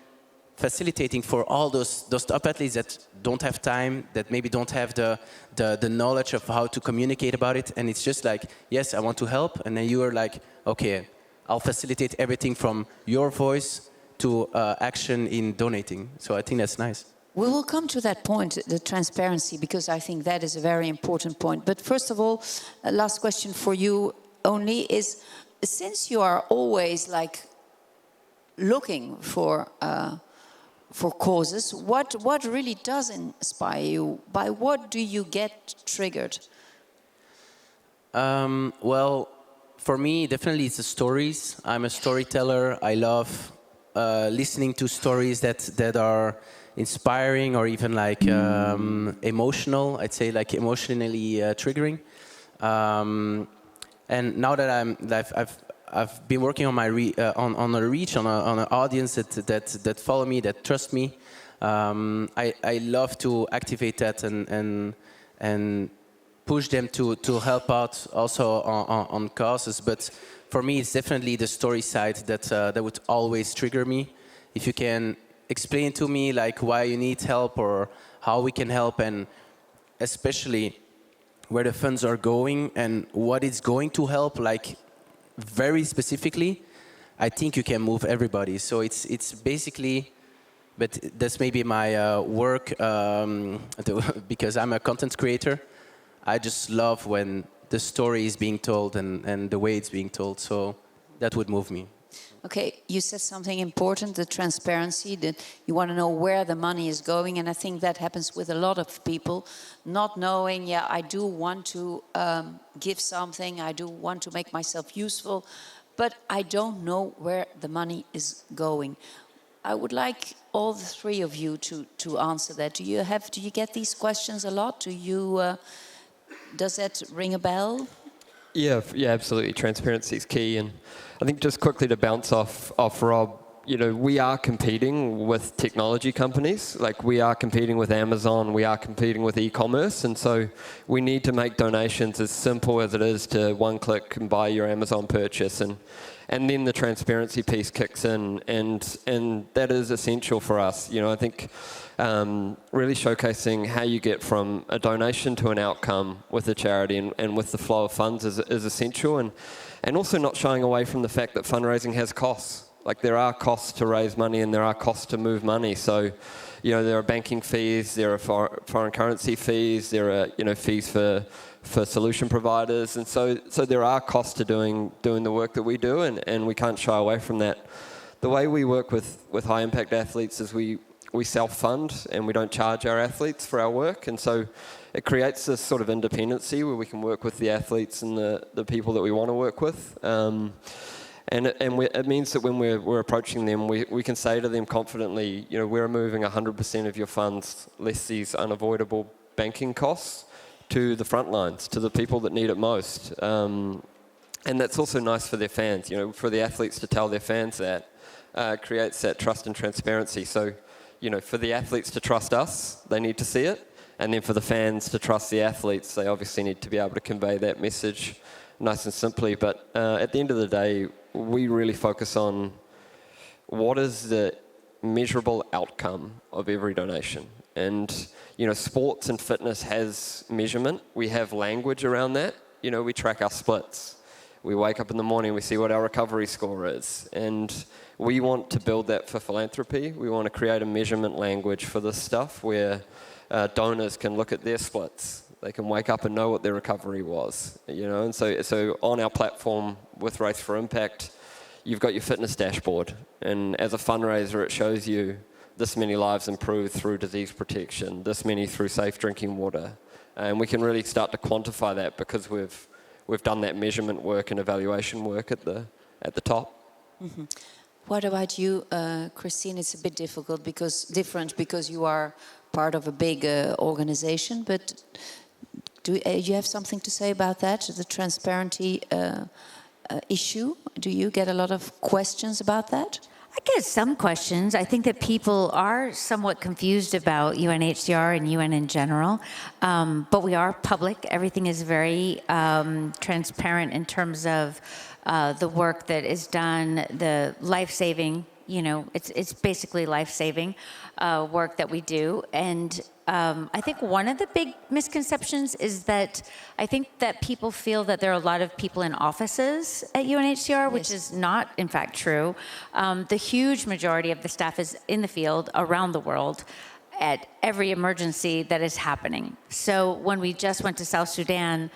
facilitating for all those top athletes that don't have time, that maybe don't have the knowledge of how to communicate about it. And it's just like, yes, I want to help. And then you are like, okay, I'll facilitate everything from your voice to action in donating. So I think that's nice. We will come to that point, the transparency, because I think that is a very important point. But first of all, last question for you only is, since you are always like looking for causes, what really does inspire you? By what do you get triggered? Well, for me, definitely it's the stories. I'm a storyteller. I love listening to stories that are inspiring or even like emotional. I'd say like emotionally triggering. And now that I've been working on my on a reach, on an audience that follow me, that trust me. I love to activate that and push them to help out also on causes. But for me, it's definitely the story side that would always trigger me. If you can explain to me like why you need help or how we can help, and especially where the funds are going and what it's going to help, like very specifically, I think you can move everybody. So it's basically, but that's maybe my work because I'm a content creator. I just love when the story is being told and the way it's being told. So that would move me. Okay, you said something important, the transparency, that you want to know where the money is going. And I think that happens with a lot of people, not knowing, yeah, I do want to give something, I do want to make myself useful, but I don't know where the money is going. I would like all the three of you to answer that. Do you get these questions a lot? Does that ring a bell? Yeah, absolutely. Transparency is key, and I think just quickly to bounce off Rob, we are competing with technology companies. Like, we are competing with Amazon, we are competing with e-commerce, and so we need to make donations as simple as it is to one click and buy your Amazon purchase, and then the transparency piece kicks in, and that is essential for us. I think really showcasing how you get from a donation to an outcome with a charity and with the flow of funds is essential, and also not shying away from the fact that fundraising has costs. Like, there are costs to raise money and there are costs to move money. So, there are banking fees, there are foreign currency fees, there are, fees for solution providers. And so there are costs to doing the work that we do, and we can't shy away from that. The way we work with high impact athletes is we self-fund and we don't charge our athletes for our work. And so it creates this sort of independency where we can work with the athletes and the people that we want to work with. It means that when we're approaching them, we can say to them confidently, we're moving 100% of your funds, less these unavoidable banking costs, to the front lines, to the people that need it most. And that's also nice for their fans, for the athletes to tell their fans that, creates that trust and transparency. So, for the athletes to trust us, they need to see it. And then for the fans to trust the athletes, they obviously need to be able to convey that message nice and simply. But at the end of the day, we really focus on what is the measurable outcome of every donation. And, sports and fitness has measurement. We have language around that. We track our splits. We wake up in the morning, we see what our recovery score is. And we want to build that for philanthropy. We want to create a measurement language for this stuff where donors can look at their splits. They can wake up and know what their recovery was, And so on our platform with Race for Impact, you've got your fitness dashboard. And as a fundraiser, it shows you this many lives improved through disease protection, this many through safe drinking water. And we can really start to quantify that because we've done that measurement work and evaluation work at the top. Mm-hmm. What about you, Christine? It's a bit different because you are part of a big organization, but do you have something to say about that, the transparency issue? Do you get a lot of questions about that? I get some questions. I think that people are somewhat confused about UNHCR and UN in general, but we are public. Everything is very transparent in terms of the work that is done, the life-saving, it's basically life-saving work that we do. And I think one of the big misconceptions is that I think that people feel that there are a lot of people in offices at UNHCR, which is not, in fact, true. The huge majority of the staff is in the field around the world at every emergency that is happening. So when we just went to South Sudan,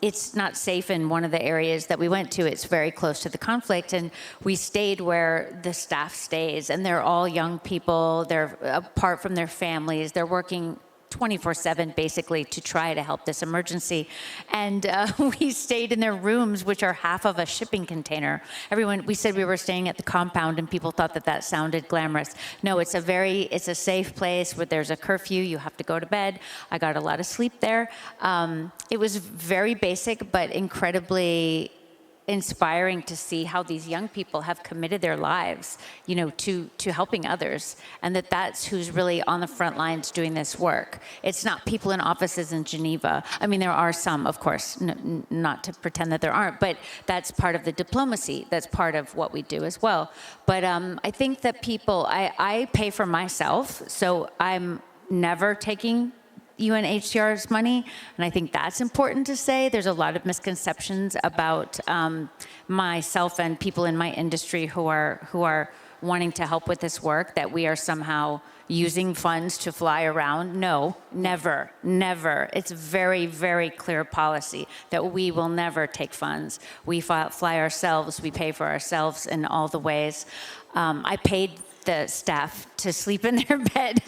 it's not safe in one of the areas that we went to. It's very close to the conflict, and we stayed where the staff stays, and they're all young people. They're apart from their families. They're working 24/7 basically to try to help this emergency. And we stayed in their rooms, which are half of a shipping container. We said we were staying at the compound, and people thought that sounded glamorous. No, it's a safe place where there's a curfew. You have to go to bed. I got a lot of sleep there. It was very basic, but incredibly inspiring to see how these young people have committed their lives, you know, to helping others, and that's who's really on the front lines doing this work. It's not people in offices in Geneva. I mean, there are some, of course, not to pretend that there aren't, but that's part of the diplomacy. That's part of what we do as well. But I think that people, I pay for myself, so I'm never taking UNHCR's money, and I think that's important to say. There's a lot of misconceptions about myself and people in my industry who are wanting to help with this work, that we are somehow using funds to fly around. No, never, never. It's very, very clear policy that we will never take funds. We fly ourselves, we pay for ourselves in all the ways. I paid the staff to sleep in their bed.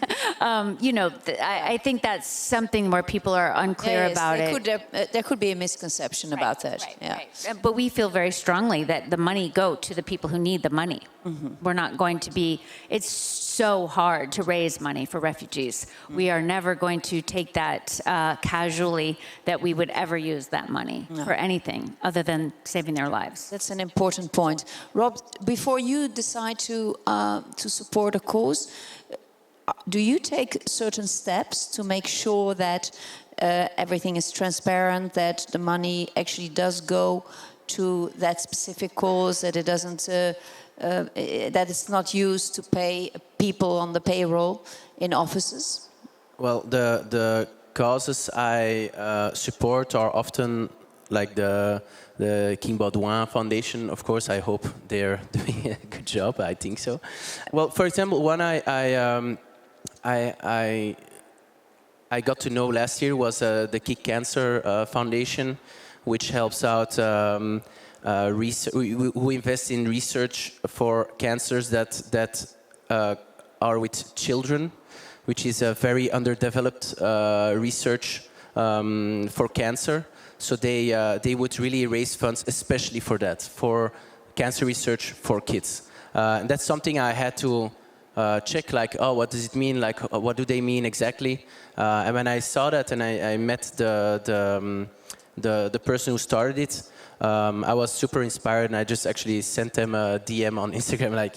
You know, I think that's something where people are unclear about it. There could be a misconception about that. Right. But we feel very strongly that the money go to the people who need the money. Mm-hmm. We're not going to be, it's so hard to raise money for refugees. Mm-hmm. We are never going to take that casually, that we would ever use that money for anything other than saving their lives. That's an important point. Rob, before you decide to support a cause, do you take certain steps to make sure that everything is transparent, that the money actually does go to that specific cause, that it doesn't, that it's not used to pay people on the payroll in offices? Well, the causes I support are often like the King Baudouin Foundation. Of course, I hope they're doing a good job. I think so. Well, for example, one I got to know last year was the Kick Cancer Foundation, which helps out who invests in research for cancers that are with children, which is a very underdeveloped research for cancer. So they would really raise funds, especially for that, for cancer research for kids. And that's something I had to check, like, oh, what does it mean? Like, what do they mean exactly? And when I saw that and I met the person who started it, I was super inspired, and I just actually sent them a DM on Instagram, like,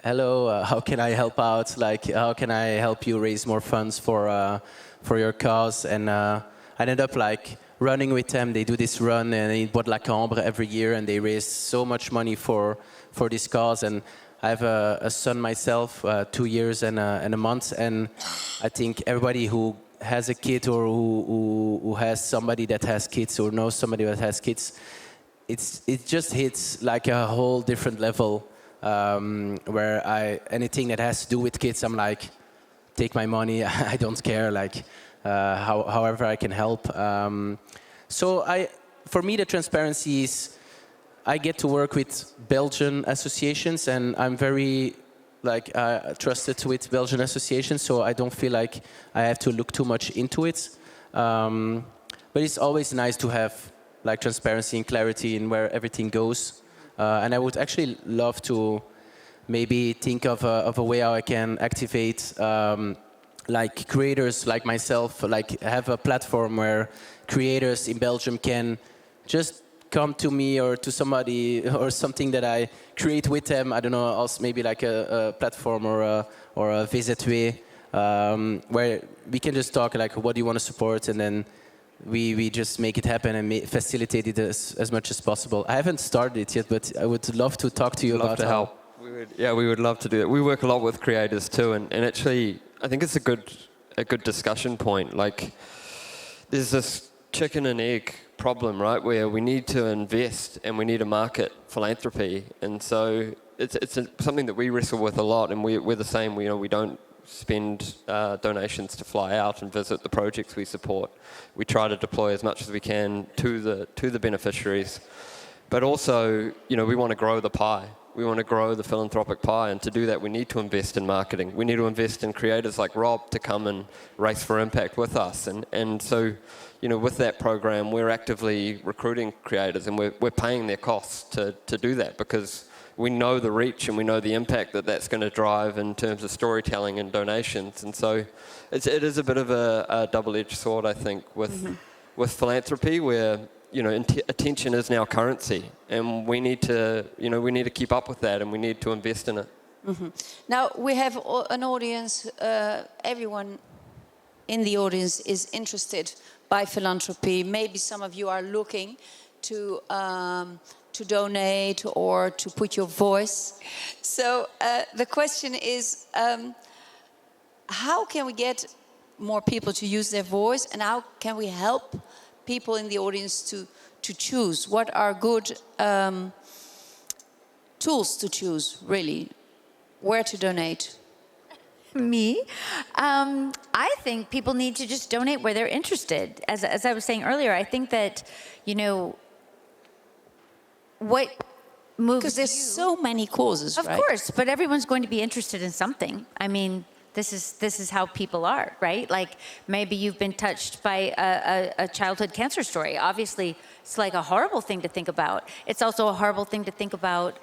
hello, how can I help out? Like, how can I help you raise more funds for your cause? And I ended up like running with them. They do this run in Bois-de-la-Cambre every year, and they raise so much money for this cause. And I have a son myself, 2 years and a month, and I think everybody who has a kid or who has somebody that has kids or knows somebody that has kids, it just hits like a whole different level, where anything that has to do with kids, I'm like, take my money, I don't care, like however I can help. So for me, the transparency is, I get to work with Belgian associations, and I'm very trusted with Belgian associations, so I don't feel like I have to look too much into it. But it's always nice to have like transparency and clarity in where everything goes. And I would actually love to maybe think of a way how I can activate like creators like myself, like have a platform where creators in Belgium can just come to me or to somebody or something that I create with them. I don't know, also maybe like a platform or a VZW, where we can just talk like, what do you want to support, and then we just make it happen and facilitate it as much as possible. I haven't started it yet, but I would love to talk to you about to help. We would love to do that. We work a lot with creators too, and actually I think it's a good discussion point. Like, there's this chicken and egg problem, right, where we need to invest and we need to market philanthropy, and so it's something that we wrestle with a lot, and we're the same. We don't spend donations to fly out and visit the projects we support. We try to deploy as much as we can to the beneficiaries, but also we want to grow the pie. We want to grow the philanthropic pie, and to do that we need to invest in marketing. We need to invest in creators like Rob to come and race for impact with us, and so with that program we're actively recruiting creators, and we're paying their costs to do that, because we know the reach and we know the impact that's going to drive in terms of storytelling and donations. And so it is a bit of a double-edged sword, I think, with philanthropy, where attention is now currency, and we need to keep up with that, and we need to invest in it. Now, we have an audience, everyone in the audience is interested by philanthropy. Maybe some of you are looking to donate or to put your voice. So the question is, how can we get more people to use their voice, and how can we help people in the audience to choose? What are good tools to choose, really? Where to donate? Me? I think people need to just donate where they're interested. As I was saying earlier, I think that, what moves Because there's so many causes, Of right? course, but everyone's going to be interested in something. I mean, this is how people are, right? Like, maybe you've been touched by a childhood cancer story. Obviously, it's like a horrible thing to think about. It's also a horrible thing to think about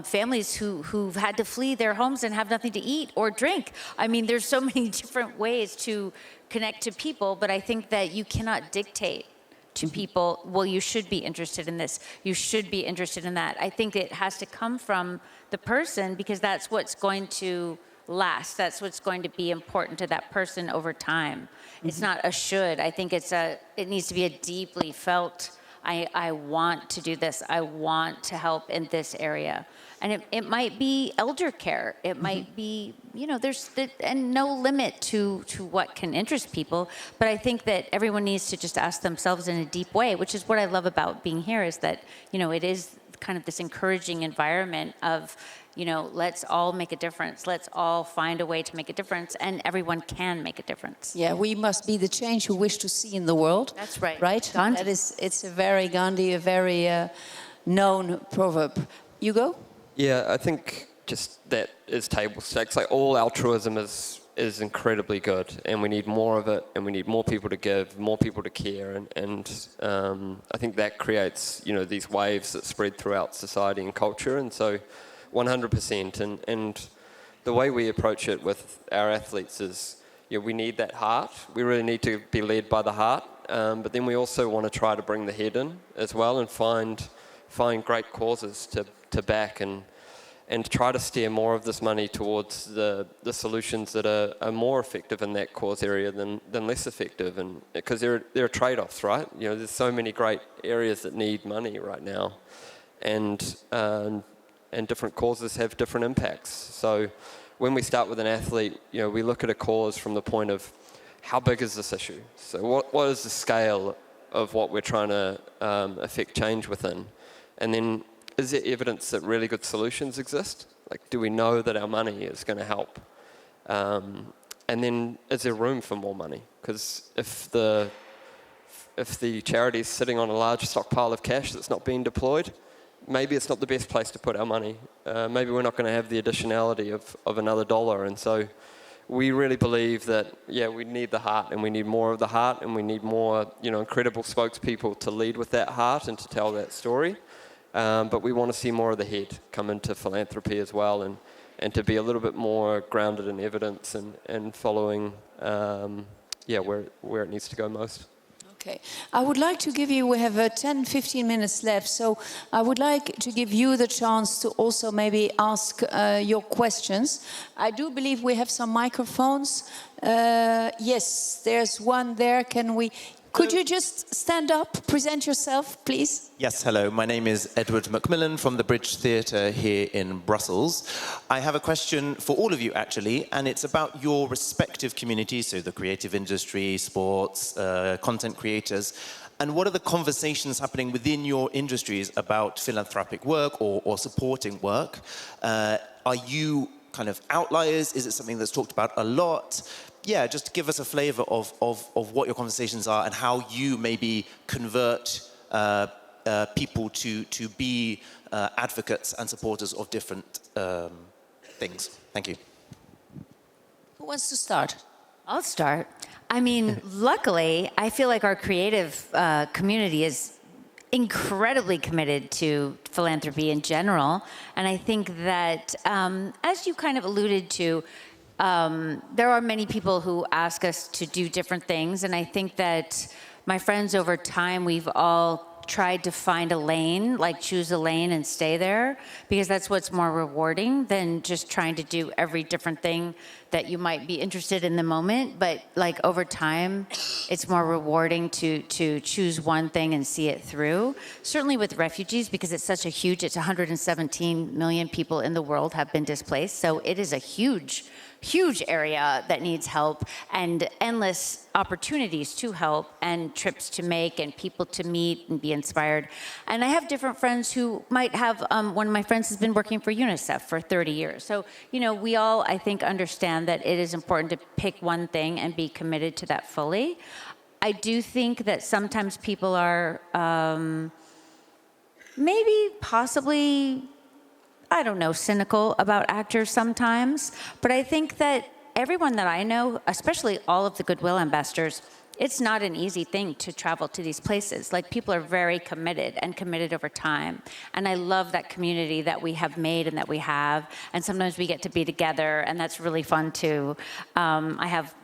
families who've had to flee their homes and have nothing to eat or drink. I mean, there's so many different ways to connect to people, but I think that you cannot dictate to people, well, you should be interested in this, you should be interested in that. I think it has to come from the person, because that's what's going to last. That's what's going to be important to that person over time. It's not a should. I think it needs to be a deeply felt, I want to do this. I want to help in this area. And it might be elder care. It might be, there's and no limit to what can interest people. But I think that everyone needs to just ask themselves in a deep way, which is what I love about being here, is that, it is kind of this encouraging environment of, let's all make a difference. Let's all find a way to make a difference, and everyone can make a difference. Yeah, we must be the change we wish to see in the world. That's right. Right? Gandhi. It's a very Gandhi, a very known proverb. You go? Yeah, I think just that is table stakes. Like, all altruism is incredibly good, and we need more of it, and we need more people to give, more people to care, and I think that creates these waves that spread throughout society and culture, and so 100%. And the way we approach it with our athletes is, we need that heart. We really need to be led by the heart, but then we also want to try to bring the head in as well, and find great causes to back, and try to steer more of this money towards the solutions that are more effective in that cause area than less effective. And because there are trade-offs, right? There's so many great areas that need money right now, and different causes have different impacts. So when we start with an athlete, we look at a cause from the point of, how big is this issue? So what is the scale of what we're trying to affect change within? And then, is there evidence that really good solutions exist? Like, do we know that our money is going to help? And then, is there room for more money? Because if the charity is sitting on a large stockpile of cash that's not being deployed, maybe it's not the best place to put our money. Maybe we're not going to have the additionality of another dollar. And so we really believe that, we need the heart, and we need more of the heart, and we need more, incredible spokespeople to lead with that heart and to tell that story. But we want to see more of the head come into philanthropy as well, and to be a little bit more grounded in evidence and following, where it needs to go most. Okay. I would like to give you, we have 10-15 minutes left, so I would like to give you the chance to also maybe ask your questions. I do believe we have some microphones. Yes, there's one there. Could you just stand up, present yourself, please? Yes, hello. My name is Edward Macmillan from the Bridge Theatre here in Brussels. I have a question for all of you, actually, and it's about your respective communities, so the creative industry, sports, content creators, and what are the conversations happening within your industries about philanthropic work or supporting work? Are you kind of outliers? Is it something that's talked about a lot? Yeah, just give us a flavor of what your conversations are and how you maybe convert people to be advocates and supporters of different things. Thank you. Who wants to start? I'll start. I mean, luckily, I feel like our creative community is incredibly committed to philanthropy in general. And I think that, as you kind of alluded to, there are many people who ask us to do different things. And I think that my friends, over time, we've all tried to find a lane, like choose a lane and stay there, because that's what's more rewarding than just trying to do every different thing that you might be interested in the moment. But like over time, it's more rewarding to choose one thing and see it through. Certainly with refugees, because it's such a huge, it's 117 million people in the world have been displaced. So it is a huge area that needs help, and endless opportunities to help, and trips to make, and people to meet and be inspired. And I have different friends who might have, one of my friends has been working for UNICEF for 30 years. So, you know, we all, I think, understand that it is important to pick one thing and be committed to that fully. I do think that sometimes people are maybe possibly, I don't know, cynical about actors sometimes, but I think that everyone that I know, especially all of the Goodwill ambassadors, it's not an easy thing to travel to these places. Like, people are very committed and committed over time. And I love that community that we have made and that we have. And sometimes we get to be together, and that's really fun too. I have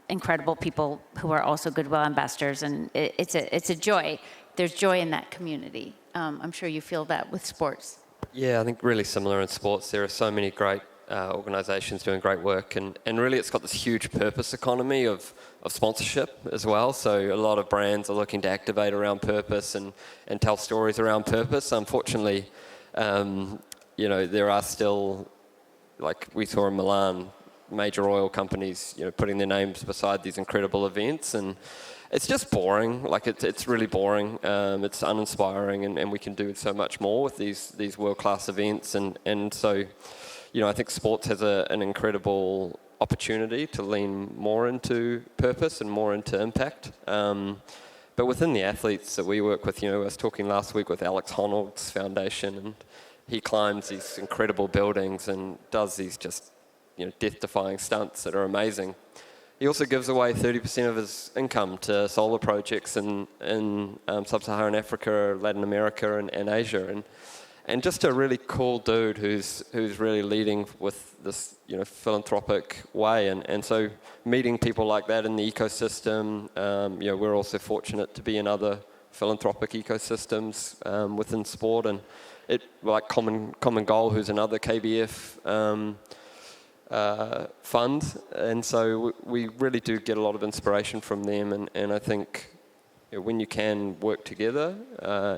incredible people who are also Goodwill ambassadors, and it's a joy. There's joy in that community. I'm sure you feel that with sports. Yeah, I think really similar in sports. There are so many great organisations doing great work, and really it's got this huge purpose economy of sponsorship as well. So a lot of brands are looking to activate around purpose and tell stories around purpose. Unfortunately, you know, there are still, like we saw in Milan, major oil companies, you know, putting their names beside these incredible events, and it's just boring. Like, it's really boring. It's uninspiring, and we can do so much more with these world-class events. And so, you know, I think sports has an incredible opportunity to lean more into purpose and more into impact. But within the athletes that we work with, you know, I was talking last week with Alex Honnold's foundation, and he climbs these incredible buildings and does these just, you know, death-defying stunts that are amazing. He also gives away 30% of his income to solar projects in sub-Saharan Africa, Latin America, and Asia, and just a really cool dude who's really leading with this, you know, philanthropic way, and so meeting people like that in the ecosystem. You know, we're also fortunate to be in other philanthropic ecosystems within sport, and it, like Common Goal, who's another KBF. Fund, and so we really do get a lot of inspiration from them, and I think, you know, when you can work together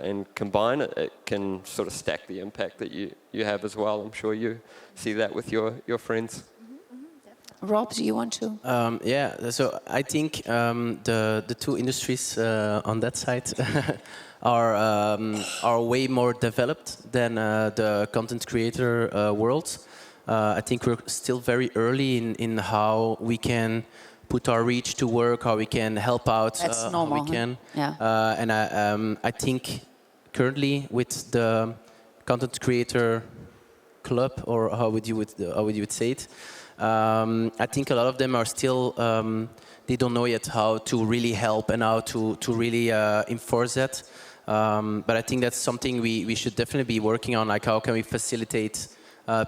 and combine it, it can sort of stack the impact that you have as well. I'm sure you see that with your friends. Rob, do you want to? Yeah, so I think the two industries on that side are way more developed than the content creator world. I think we're still very early in how we can put our reach to work, how we can help out. That's normal. How we can. Yeah. And I think currently with the content creator club, or how would you say it? I think a lot of them are still they don't know yet how to really help and how to really enforce that. But I think that's something we should definitely be working on. Like, how can we facilitate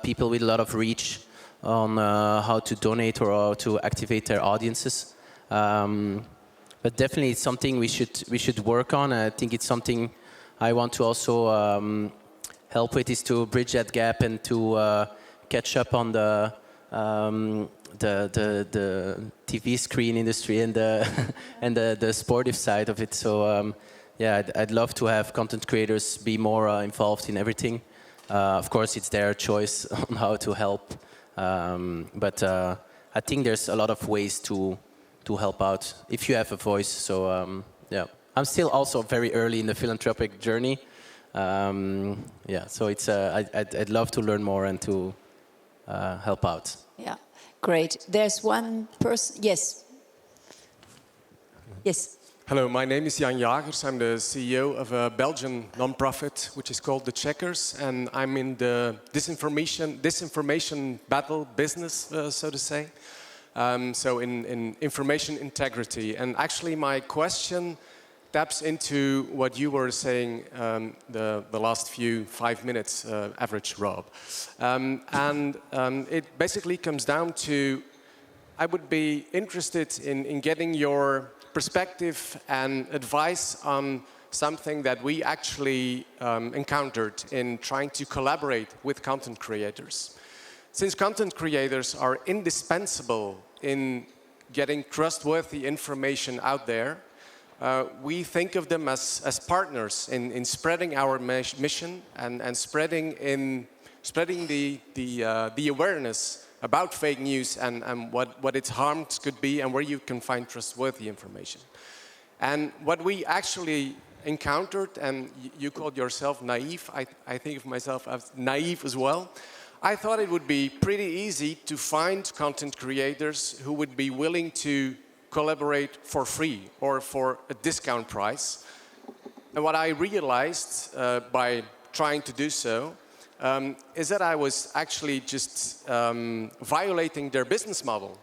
people with a lot of reach on how to donate or how to activate their audiences. But definitely it's something we should work on. I think it's something I want to also help with, is to bridge that gap and to catch up on the TV screen industry and the sportive side of it. So yeah, I'd love to have content creators be more involved in everything. Of course, it's their choice on how to help, but I think there's a lot of ways to help out if you have a voice. So yeah, I'm still also very early in the philanthropic journey. Yeah, so it's I'd love to learn more and to help out. Yeah, great. There's one person. Yes. Yes. Hello, my name is Jan Jagers. I'm the CEO of a Belgian non-profit which is called The Checkers, and I'm in the disinformation battle business, so to say. So in information integrity. And actually my question taps into what you were saying the last 5 minutes, average, Rob. It basically comes down to, I would be interested in getting your perspective and advice on something that we actually encountered in trying to collaborate with content creators. Since content creators are indispensable in getting trustworthy information out there, we think of them as partners in spreading our mission and spreading the awareness about fake news and what its harms could be and where you can find trustworthy information. And what we actually encountered, and you called yourself naive, I think of myself as naive as well. I thought it would be pretty easy to find content creators who would be willing to collaborate for free or for a discount price. And what I realized by trying to do so is that I was actually just violating their business model.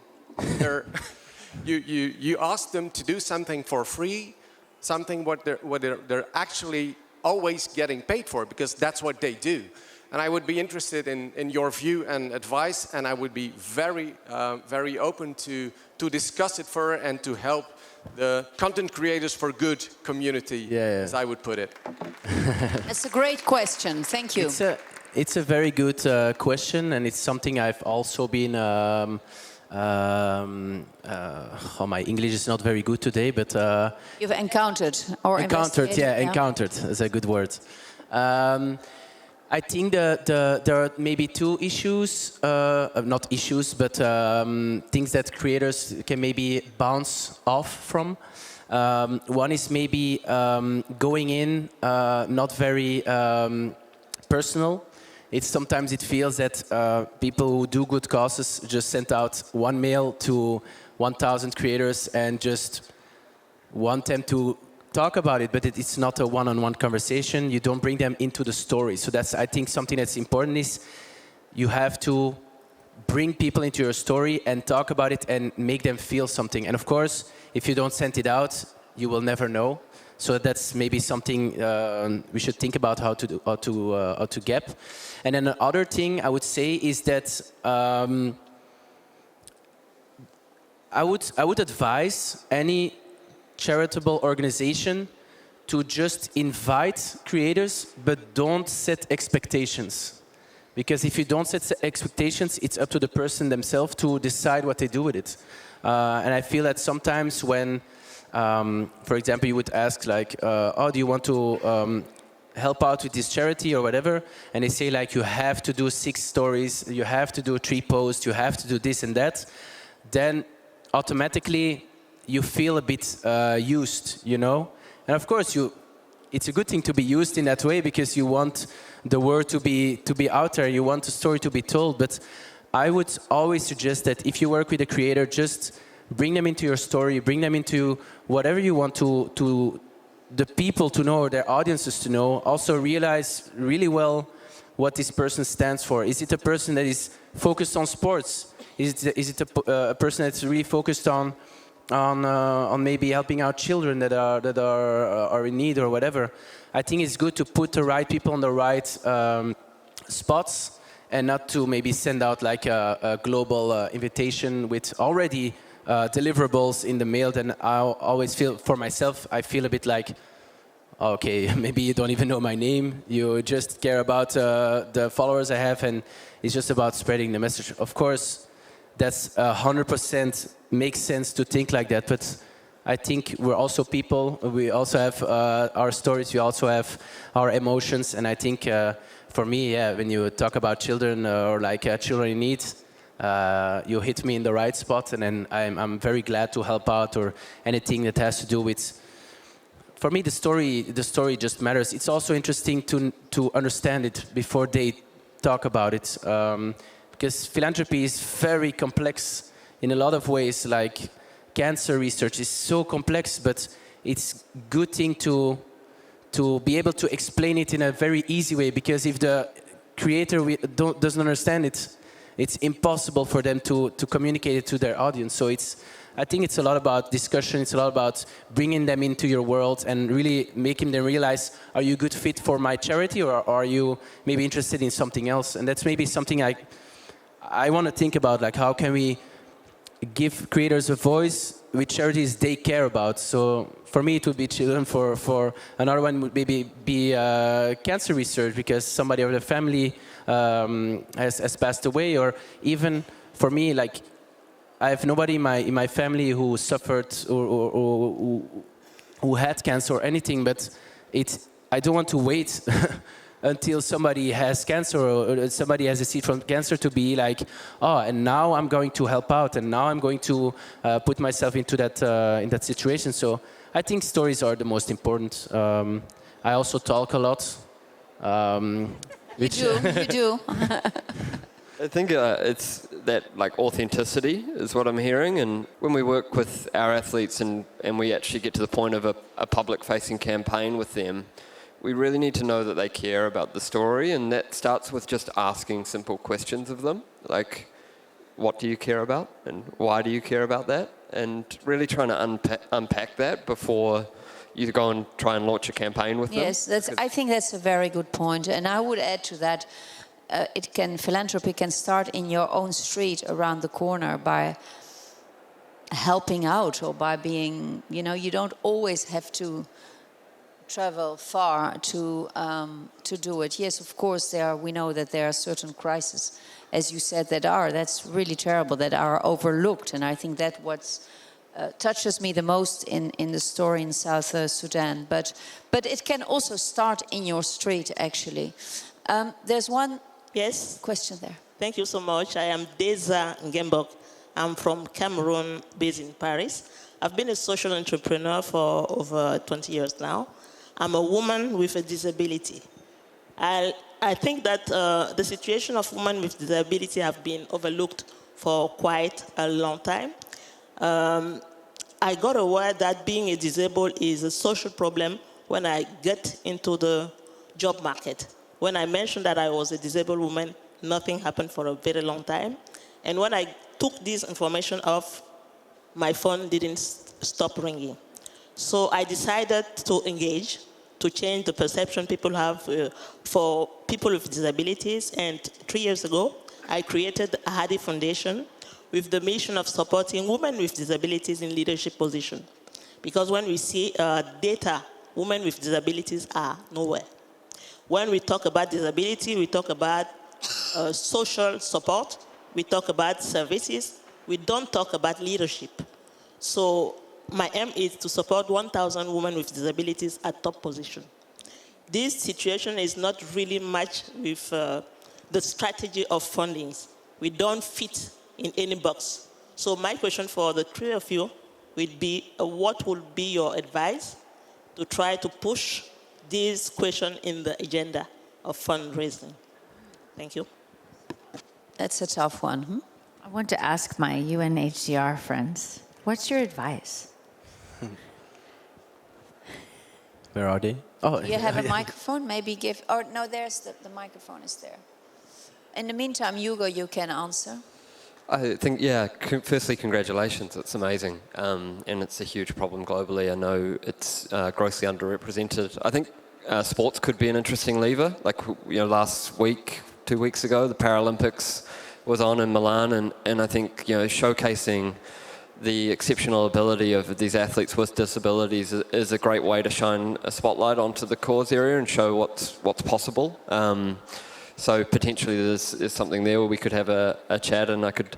You ask them to do something for free, something what they're actually always getting paid for, because that's what they do. And I would be interested in your view and advice, and I would be very, very open to discuss it further and to help the content creators for good community, as I would put it. That's a great question. Thank you. It's a very good question, and it's something I've also been. My English is not very good today, but you've encountered or encountered, encountered is a good word. I think there are maybe two issues, not issues, but things that creators can maybe bounce off from. One is maybe going in not very personal. Sometimes it feels that people who do good causes just send out one mail to 1,000 creators and just want them to talk about it, but it's not a one-on-one conversation. You don't bring them into the story. So that's, I think, something that's important is you have to bring people into your story and talk about it and make them feel something. And of course, if you don't send it out, you will never know. So that's maybe something we should think about how to get. And then the other thing I would say is that I would advise any charitable organization to just invite creators, but don't set expectations. Because if you don't set expectations, it's up to the person themselves to decide what they do with it. And I feel that sometimes when, for example, you would ask like, oh, do you want to help out with this charity or whatever? And they say like, you have to do 6 stories, you have to do 3 posts, you have to do this and that. Then automatically you feel a bit used, you know? And of course, it's a good thing to be used in that way because you want the word to be out there, you want the story to be told. But I would always suggest that if you work with a creator, just bring them into your story, bring them into whatever you want to the people to know or their audiences to know. Also realize really well what this person stands for. Is it a person that is focused on sports? Is it a person that's really focused on maybe helping out children that are in need or whatever? I think it's good to put the right people on the right spots and not to maybe send out like a global invitation with already deliverables in the mail. Then I always feel, for myself, I feel a bit like, okay, maybe you don't even know my name. You just care about the followers I have, and it's just about spreading the message. Of course, that's 100% makes sense to think like that, but I think we're also people. We also have our stories. We also have our emotions, and I think for me, when you talk about children or like children in need, you hit me in the right spot, and then I'm very glad to help out or anything that has to do with. For me, the story just matters. It's also interesting to understand it before they talk about it, because philanthropy is very complex in a lot of ways. Like cancer research is so complex, but it's good thing to be able to explain it in a very easy way. Because if the creator doesn't understand it, it's impossible for them to communicate it to their audience. So I think it's a lot about discussion. It's a lot about bringing them into your world and really making them realize, are you a good fit for my charity, or are you maybe interested in something else? And that's maybe something I want to think about, like how can we give creators a voice with charities they care about. So for me, it would be children. For another one would maybe be cancer research because somebody of the family has passed away, or even for me, like I have nobody in my family who suffered or who had cancer or anything, but I don't want to wait until somebody has cancer or somebody has a seed from cancer to be like, oh, and now I'm going to help out, and now I'm going to put myself into that in that situation. So I think stories are the most important. I also talk a lot. You do. I think it's that like authenticity is what I'm hearing, and when we work with our athletes and we actually get to the point of a public-facing campaign with them, we really need to know that they care about the story, and that starts with just asking simple questions of them, like, what do you care about, and why do you care about that, and really trying to unpack that before you go and try and launch a campaign with them. Yes, I think that's a very good point, and I would add to that. Philanthropy can start in your own street around the corner by helping out or by being, you don't always have to travel far to do it. Yes, of course, we know that there are certain crises, as you said, that's really terrible, that are overlooked. And I think that what touches me the most in the story in South Sudan. But it can also start in your street, actually. There's one question there. Thank you so much. I am Deza Ngembok. I'm from Cameroon, based in Paris. I've been a social entrepreneur for over 20 years now. I'm a woman with a disability. I think that the situation of women with disability have been overlooked for quite a long time. I got aware that being a disabled is a social problem when I get into the job market. When I mentioned that I was a disabled woman, nothing happened for a very long time. And when I took this information off, my phone didn't stop ringing. So I decided to engage, to change the perception people have for people with disabilities. And 3 years ago, I created the Ahadi Foundation with the mission of supporting women with disabilities in leadership positions. Because when we see data, women with disabilities are nowhere. When we talk about disability, we talk about social support, we talk about services, we don't talk about leadership. So my aim is to support 1,000 women with disabilities at top position. This situation is not really matched with the strategy of fundings. We don't fit in any box. So my question for the three of you would be, what would be your advice to try to push this question in the agenda of fundraising? Thank you. That's a tough one. I want to ask my UNHCR friends, what's your advice? Where are they? Oh, You have a microphone? Maybe give... Or no, there's the microphone is there. In the meantime, Hugo, you can answer. I think, firstly, congratulations. It's amazing. And it's a huge problem globally. I know it's grossly underrepresented. I think sports could be an interesting lever. Like, last week, 2 weeks ago, the Paralympics was on in Milan. And I think, showcasing the exceptional ability of these athletes with disabilities is a great way to shine a spotlight onto the cause area and show what's possible. So potentially there's something there where we could have a chat, and I could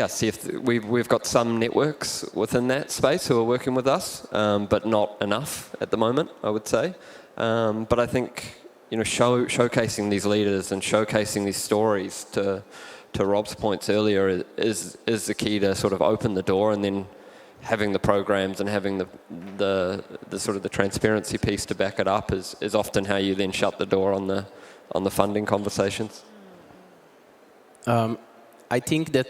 see if we've got some networks within that space who are working with us, but not enough at the moment, I would say. But I think showcasing these leaders and showcasing these stories to Rob's points earlier is the key to sort of open the door, and then having the programs and having the sort of the transparency piece to back it up is often how you then shut the door on the funding conversations. I think that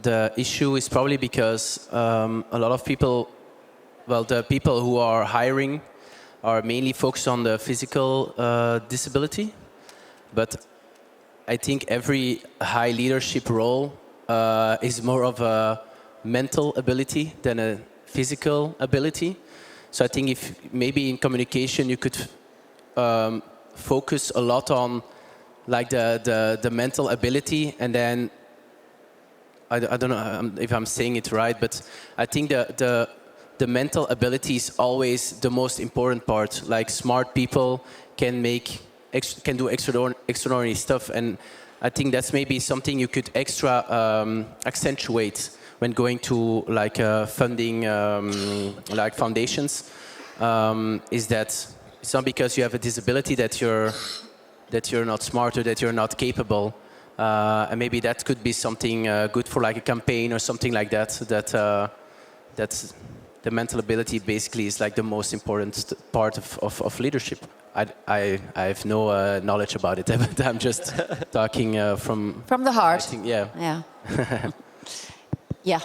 the issue is probably because a lot of people, the people who are hiring are mainly focused on the physical disability, but I think every high leadership role is more of a mental ability than a physical ability. So I think if maybe in communication you could focus a lot on like the mental ability, and then I don't know if I'm saying it right, but I think the mental ability is always the most important part. Like smart people can do extraordinary stuff, and I think that's maybe something you could extra accentuate when going to like funding like foundations. Is that it's not because you have a disability that you're not smart or that you're not capable, and maybe that could be something good for like a campaign or something like that. That's the mental ability basically is like the most important part of leadership. I have no knowledge about it, but I'm just talking From the heart. Yeah. Yeah. Yeah.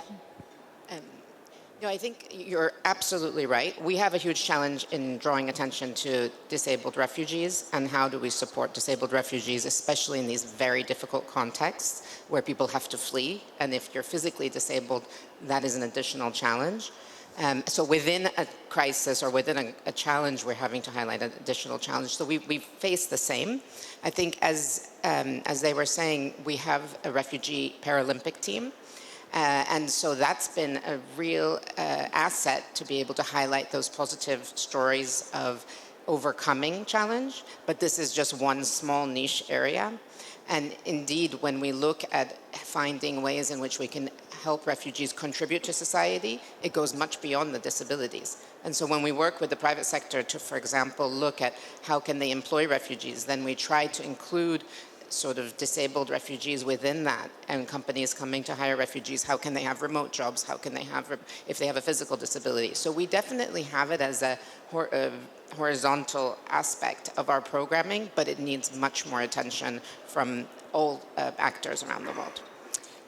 No, I think you're absolutely right. We have a huge challenge in drawing attention to disabled refugees and how do we support disabled refugees, especially in these very difficult contexts where people have to flee. And if you're physically disabled, that is an additional challenge. So within a crisis or within a challenge, we're having to highlight an additional challenge. So we face the same. I think as they were saying, we have a refugee Paralympic team. And so that's been a real asset to be able to highlight those positive stories of overcoming challenge. But this is just one small niche area. And indeed, when we look at finding ways in which we can help refugees contribute to society, it goes much beyond the disabilities. And so when we work with the private sector to, for example, look at how can they employ refugees, then we try to include sort of disabled refugees within that, and companies coming to hire refugees, how can they have remote jobs, how can they have, if they have a physical disability. So we definitely have it as a horizontal aspect of our programming, but it needs much more attention from all actors around the world.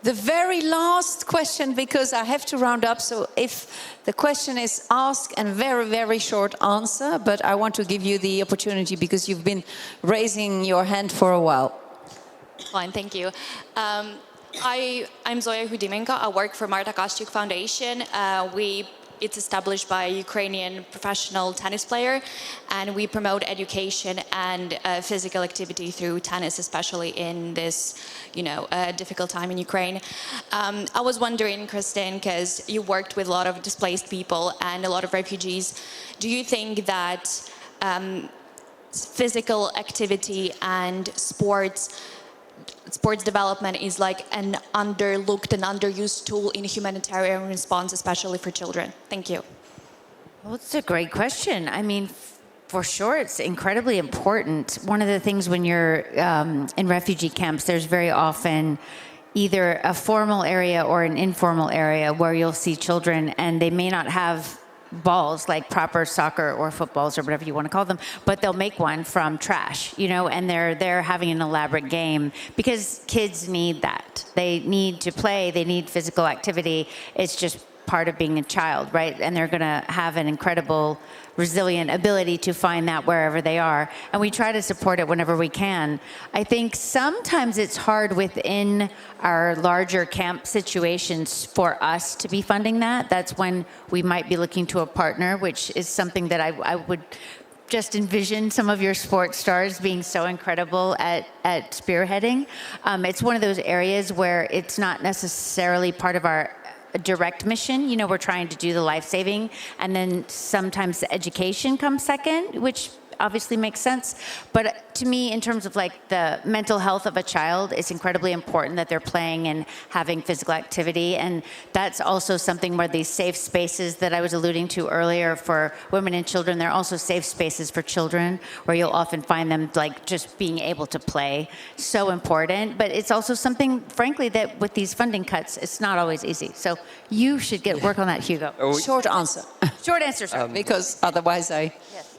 The very last question, because I have to round up, so if the question is ask and very, very short answer, but I want to give you the opportunity because you've been raising your hand for a while. Fine, thank you. I'm Zoya Hudimenko. I work for Marta Kostyuk Foundation. It's established by a Ukrainian professional tennis player, and we promote education and physical activity through tennis, especially in this, difficult time in Ukraine. I was wondering, Christine, because you worked with a lot of displaced people and a lot of refugees, do you think that physical activity and sports development is like an underlooked and underused tool in humanitarian response, especially for children? Thank you. Well, it's a great question. I mean, for sure, it's incredibly important. One of the things when you're in refugee camps, there's very often either a formal area or an informal area where you'll see children, and they may not have balls like proper soccer or footballs or whatever you want to call them, but they'll make one from trash, and they're having an elaborate game because kids need that. They need to play, they need physical activity. It's just part of being a child, right? And they're going to have an incredible, resilient ability to find that wherever they are. And we try to support it whenever we can. I think sometimes it's hard within our larger camp situations for us to be funding that. That's when we might be looking to a partner, which is something that I would just envision some of your sports stars being so incredible at spearheading. It's one of those areas where it's not necessarily part of our direct mission. We're trying to do the life-saving, and then sometimes the education comes second, which obviously makes sense. But to me, in terms of like the mental health of a child, it's incredibly important that they're playing and having physical activity. And that's also something where these safe spaces that I was alluding to earlier for women and children, they're also safe spaces for children where you'll often find them like just being able to play. So important. But it's also something, frankly, that with these funding cuts, it's not always easy. So you should get work on that, Hugo. Short answer. Short answer, sir. Because otherwise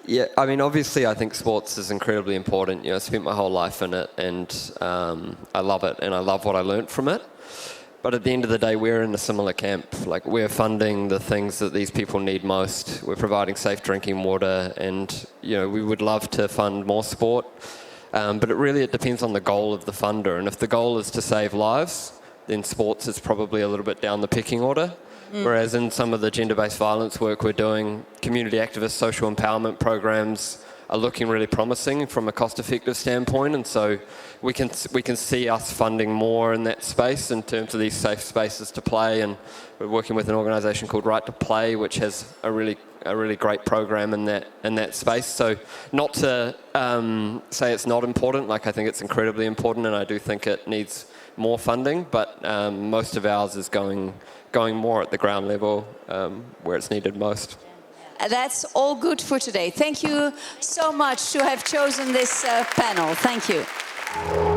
Yeah, I mean, obviously, I think sports is incredibly important. I spent my whole life in it, and I love it, and I love what I learnt from it. But at the end of the day, we're in a similar camp. Like, we're funding the things that these people need most. We're providing safe drinking water, and we would love to fund more sport. But it depends on the goal of the funder. And if the goal is to save lives, then sports is probably a little bit down the pecking order. Whereas in some of the gender-based violence work we're doing, community activist social empowerment programs are looking really promising from a cost-effective standpoint, and so we can see us funding more in that space in terms of these safe spaces to play. And we're working with an organisation called Right to Play, which has a really great program in that space. So not to say it's not important, like I think it's incredibly important, and I do think it needs more funding, but most of ours is going more at the ground level where it's needed most. That's all good for today. Thank you so much to have chosen this panel. Thank you.